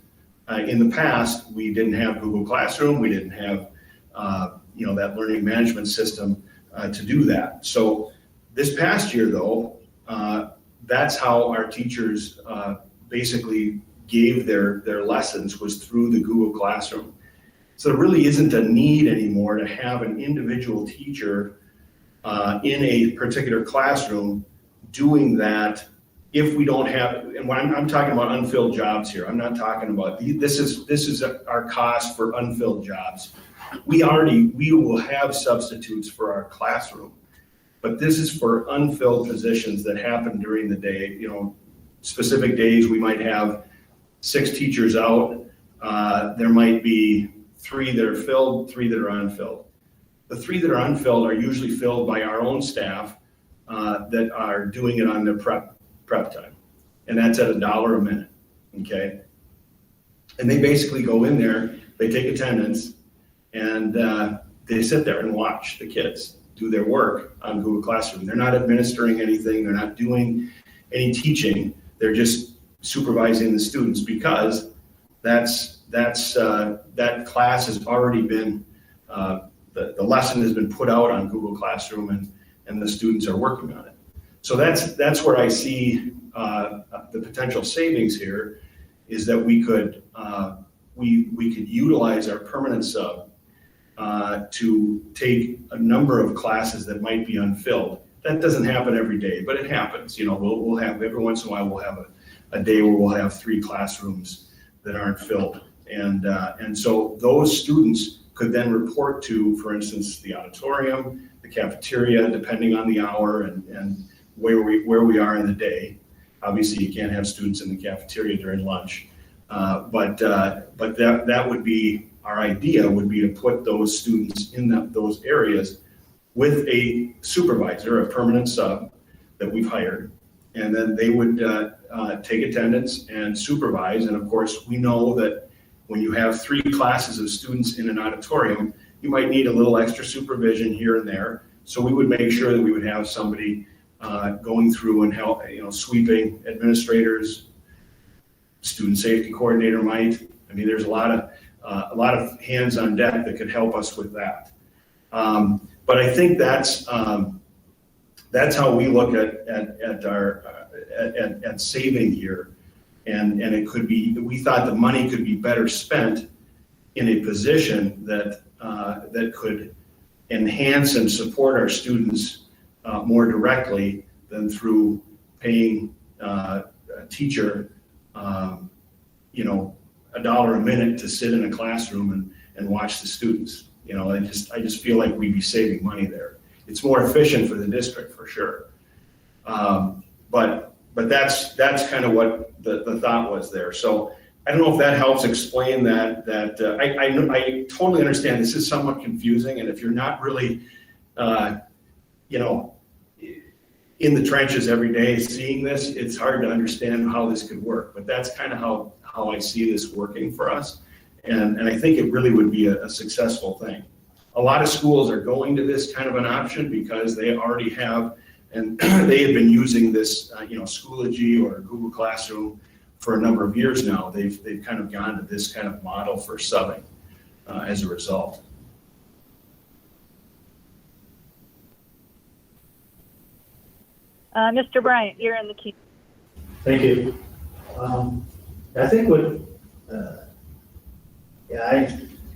S11: in the past we didn't have Google Classroom, we didn't have that learning management system to do that. So this past year, though, that's how our teachers basically gave their lessons, was through the Google Classroom. So there really isn't a need anymore to have an individual teacher in a particular classroom doing that if we don't have, and when I'm talking about unfilled jobs here, I'm not talking about, this is our cost for unfilled jobs. We will have substitutes for our classroom, but this is for unfilled positions that happen during the day. You know, specific days we might have 6 teachers out. There might be 3 that are filled, 3 that are unfilled. The 3 that are unfilled are usually filled by our own staff that are doing it on their prep time. And that's at $1 a minute, okay? And they basically go in there, they take attendance, and they sit there and watch the kids do their work on Google Classroom. They're not administering anything, they're not doing any teaching, they're just supervising the students because that class has already been, the lesson has been put out on Google Classroom and the students are working on it. So that's where I see the potential savings here is that we could utilize our permanent sub to take a number of classes that might be unfilled. That doesn't happen every day, but it happens. You know, we'll have every once in a while we'll have a day where we'll have 3 classrooms that aren't filled, and so those students could then report to, for instance, the auditorium, the cafeteria, depending on the hour and where we are in the day. Obviously, you can't have students in the cafeteria during lunch, but that would be our idea. Would be to put those students in those areas with a supervisor, a permanent sub that we've hired, and then they would take attendance and supervise. And of course, we know that when you have 3 classes of students in an auditorium, you might need a little extra supervision here and there. So we would make sure that we would have somebody going through and help, sweeping administrators, student safety coordinator might. I mean, there's a lot of hands on deck that could help us with that. But I think that's how we look at saving here, and it could be. We thought the money could be better spent in a position that could enhance and support our students more directly than through paying a teacher, $1 a minute to sit in a classroom and watch the students. You know, I just feel like we'd be saving money there. It's more efficient for the district for sure. But that's kind of what the thought was there. So I don't know if that helps explain that. I totally understand this is somewhat confusing, and if you're not really, in the trenches every day seeing this, it's hard to understand how this could work. But that's kind of how I see this working for us, and I think it really would be a successful thing. A lot of schools are going to this kind of an option because they already have, and they have been using this, Schoology or Google Classroom for a number of years now. They've kind of gone to this kind of model for subbing as a result.
S9: Mr. Bryant, you're in the queue.
S1: Thank you. I think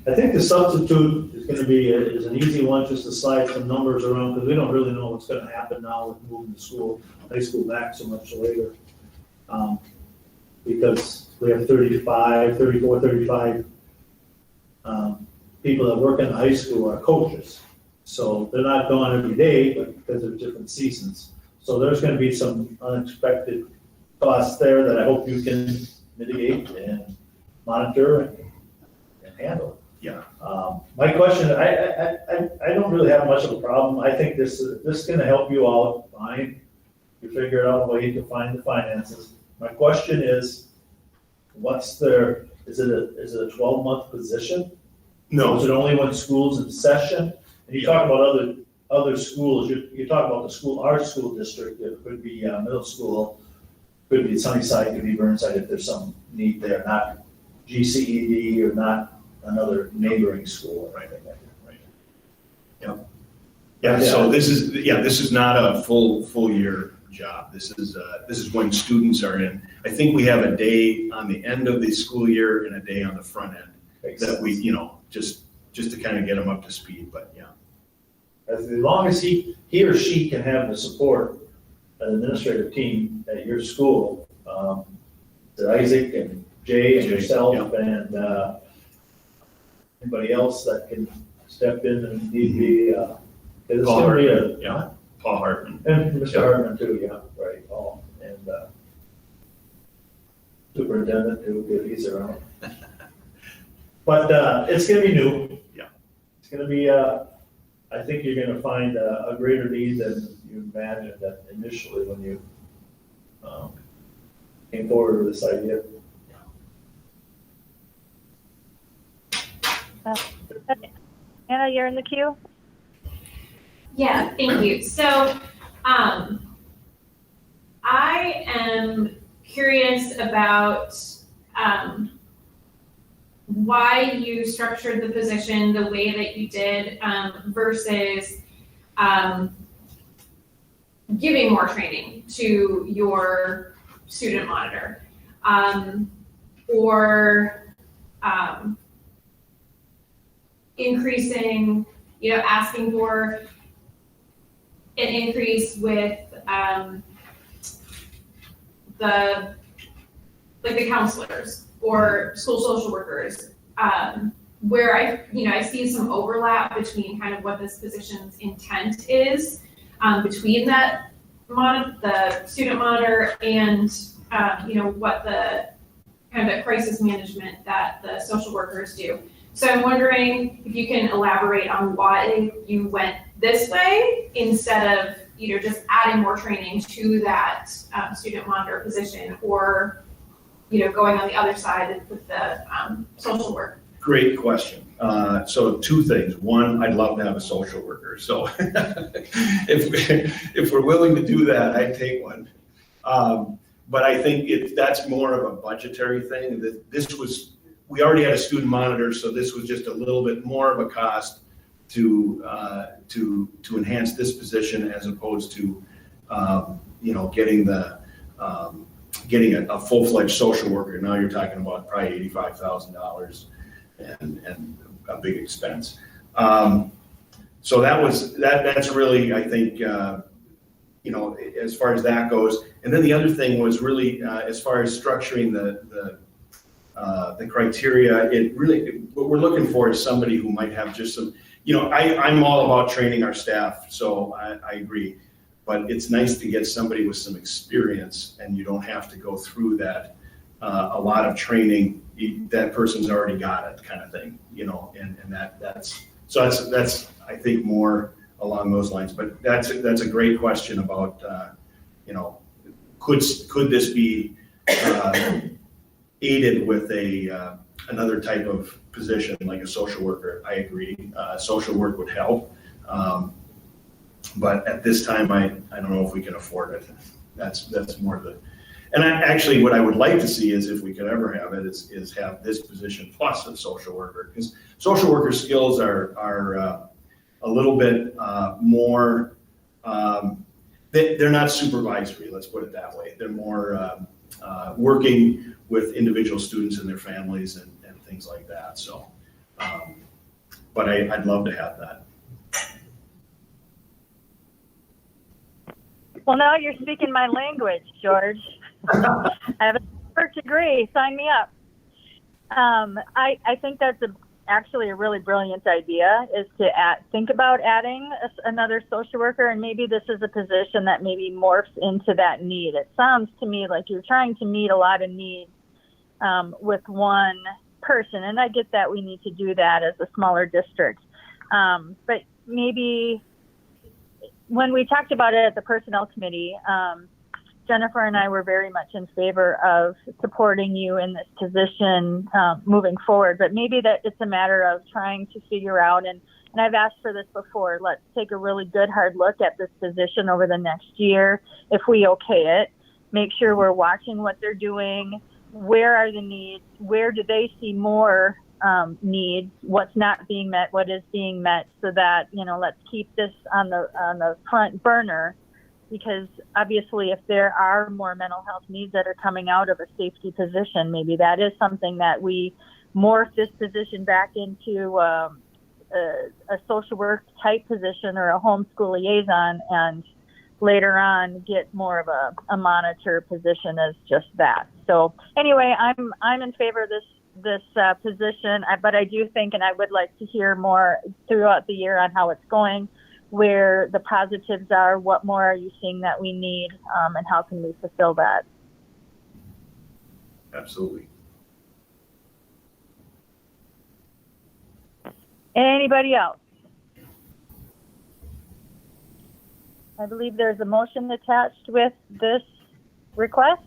S1: I think the substitute is going to be is an easy one, just to slide some numbers around, because we don't really know what's going to happen now with moving the high school back so much later. Because we have 34, 35 people that work in the high school are coaches. So they're not gone every day, but because of different seasons. So there's going to be some unexpected costs there that I hope you can mitigate and monitor and handle.
S11: Yeah.
S1: My question, I don't really have much of a problem. I think this is going to help you out fine. You figure out a way to find the finances. My question is, is it a 12-month position?
S11: No.
S1: Is it only when school's in session? And you talk about other schools, you talk about our school district, it could be middle school, could be Sunnyside, could be Burnside if there's some need there, not GCED or not another neighboring school or anything like that. Right.
S11: Yeah. Yeah. So this is not a full year job. This is when students are in. I think we have a day on the end of the school year and a day on the front end that we, just to kind of get them up to speed. But yeah.
S1: As long as he or she can have the support, an administrative team at your school, Isaac and Jay and yourself and anybody else that can step in and be, it's
S11: Paul
S1: gonna be
S11: Hartman, Paul Hartman.
S1: and Mr. Hartman too, yeah, right, Paul, and Superintendent too, if he's around. But it's gonna be new.
S11: Yeah.
S1: It's gonna be, I think you're gonna find a greater need than you imagined that initially when you came forward with this idea.
S9: Anna, you're in the queue.
S8: Yeah, thank you. So, I am curious about why you structured the position the way that you did versus giving more training to your student monitor, or increasing, asking for an increase with the counselors or school social workers, where I see some overlap between kind of what this position's intent is, between that the student monitor and what the kind of crisis management that the social workers do. So I'm wondering if you can elaborate on why you went this way instead of just adding more training to that student monitor position, or going on the other side with the social work.
S11: Great question. So two things. One, I'd love to have a social worker. So if we're willing to do that, I'd take one. But I think that's more of a budgetary thing. We already had a student monitor, so this was just a little bit more of a cost to enhance this position as opposed to getting a full-fledged social worker. Now you're talking about probably $85,000 and a big expense. So that's really, I think, as far as that goes. And then the other thing was really, as far as structuring the criteria, what we're looking for is somebody who might have just some, I'm all about training our staff, so I agree. But it's nice to get somebody with some experience, and you don't have to go through that, a lot of training. That person's already got it, kind of thing, and that's I think more along those lines. But that's a great question about, could this be aided with another type of position like a social worker? I agree. Social work would help. But at this time, I don't know if we can afford it. That's more the, and actually what I would like to see is if we could ever have it is have this position plus a social worker, because social worker skills are a little bit more, they're not supervisory, let's put it that way. They're more working with individual students and their families and things like that. So, but I'd love to have that.
S9: Well, now you're speaking my language, George. I have a first degree. Sign me up. I think that's actually a really brilliant idea, is to think about adding another social worker, and maybe this is a position that maybe morphs into that need. It sounds to me like you're trying to meet a lot of needs with one person, and I get that we need to do that as a smaller district. But maybe when we talked about it at the personnel committee, Jennifer and I were very much in favor of supporting you in this position moving forward. But maybe that it's a matter of trying to figure out, and I've asked for this before, let's take a really good hard look at this position over the next year. If we okay it, make sure we're watching what they're doing. Where are the needs? Where do they see more needs? What's not being met? What is being met? So that, let's keep this on the front burner, because obviously if there are more mental health needs that are coming out of a safety position, maybe that is something that we morph this position back into a social work type position or a homeschool liaison, and later on get more of a monitor position as just that. So anyway, I'm in favor of this position, but I do think, and I would like to hear more throughout the year on how it's going, where the positives are, what more are you seeing that we need, and how can we fulfill that?
S11: Absolutely.
S9: Anybody else? I believe there's a motion attached with this request.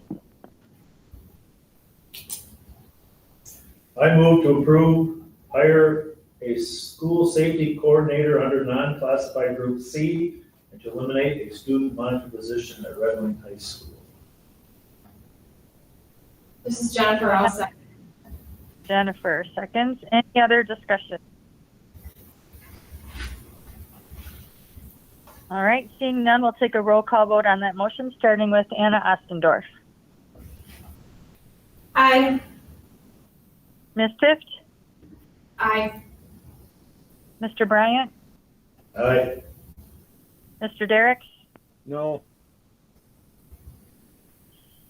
S1: I move to approve, hire a school safety coordinator under non-classified group C and to eliminate a student monitor position at Red Wing High School.
S8: This is Jennifer also.
S9: Jennifer, seconds. Any other discussion? All right, seeing none, we'll take a roll call vote on that motion, starting with Anna Ostendorf.
S8: Aye.
S9: Ms. Tift?
S8: Aye.
S9: Mr. Bryant?
S1: Aye.
S9: Mr. Derricks?
S4: No.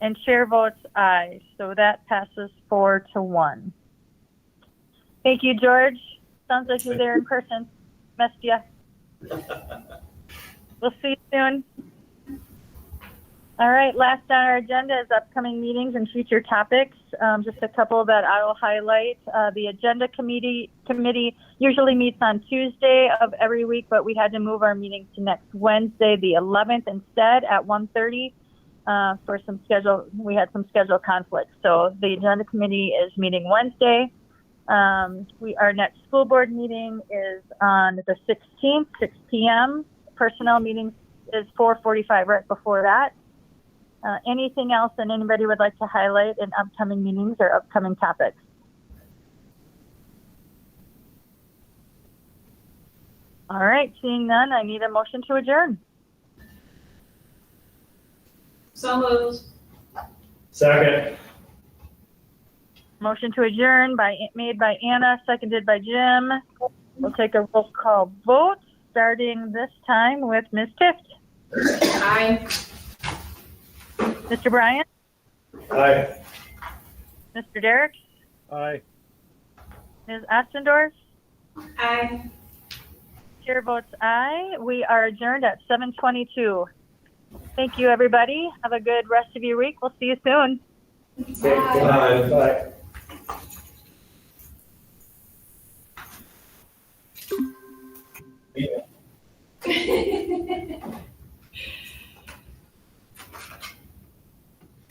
S9: And chair votes aye, so that passes 4-1. Thank you, George. Sounds like you're there in person. Missed ya. We'll see you soon. All right, last on our agenda is upcoming meetings and future topics. Just a couple that I will highlight. The agenda committee usually meets on Tuesday of every week, but we had to move our meeting to next Wednesday, the 11th, instead at 1:30 for some schedule. We had some schedule conflicts. So the agenda committee is meeting Wednesday. Our next school board meeting is on the 16th, 6 p.m. Personnel meeting is 4:45 right before that. Anything else that anybody would like to highlight in upcoming meetings or upcoming topics? All right, seeing none, I need a motion to adjourn.
S8: So moved.
S1: Second.
S9: Motion to adjourn made by Anna, seconded by Jim. We'll take a roll call vote, starting this time with Ms. Tift.
S8: Aye.
S9: Mr. Bryant?
S1: Aye.
S9: Mr. Derricks?
S4: Aye.
S9: Ms. Ostendorf?
S8: Aye.
S9: Chair votes aye. We are adjourned at 7:22. Thank you, everybody. Have a good rest of your week. We'll see you soon.
S1: Bye. Bye.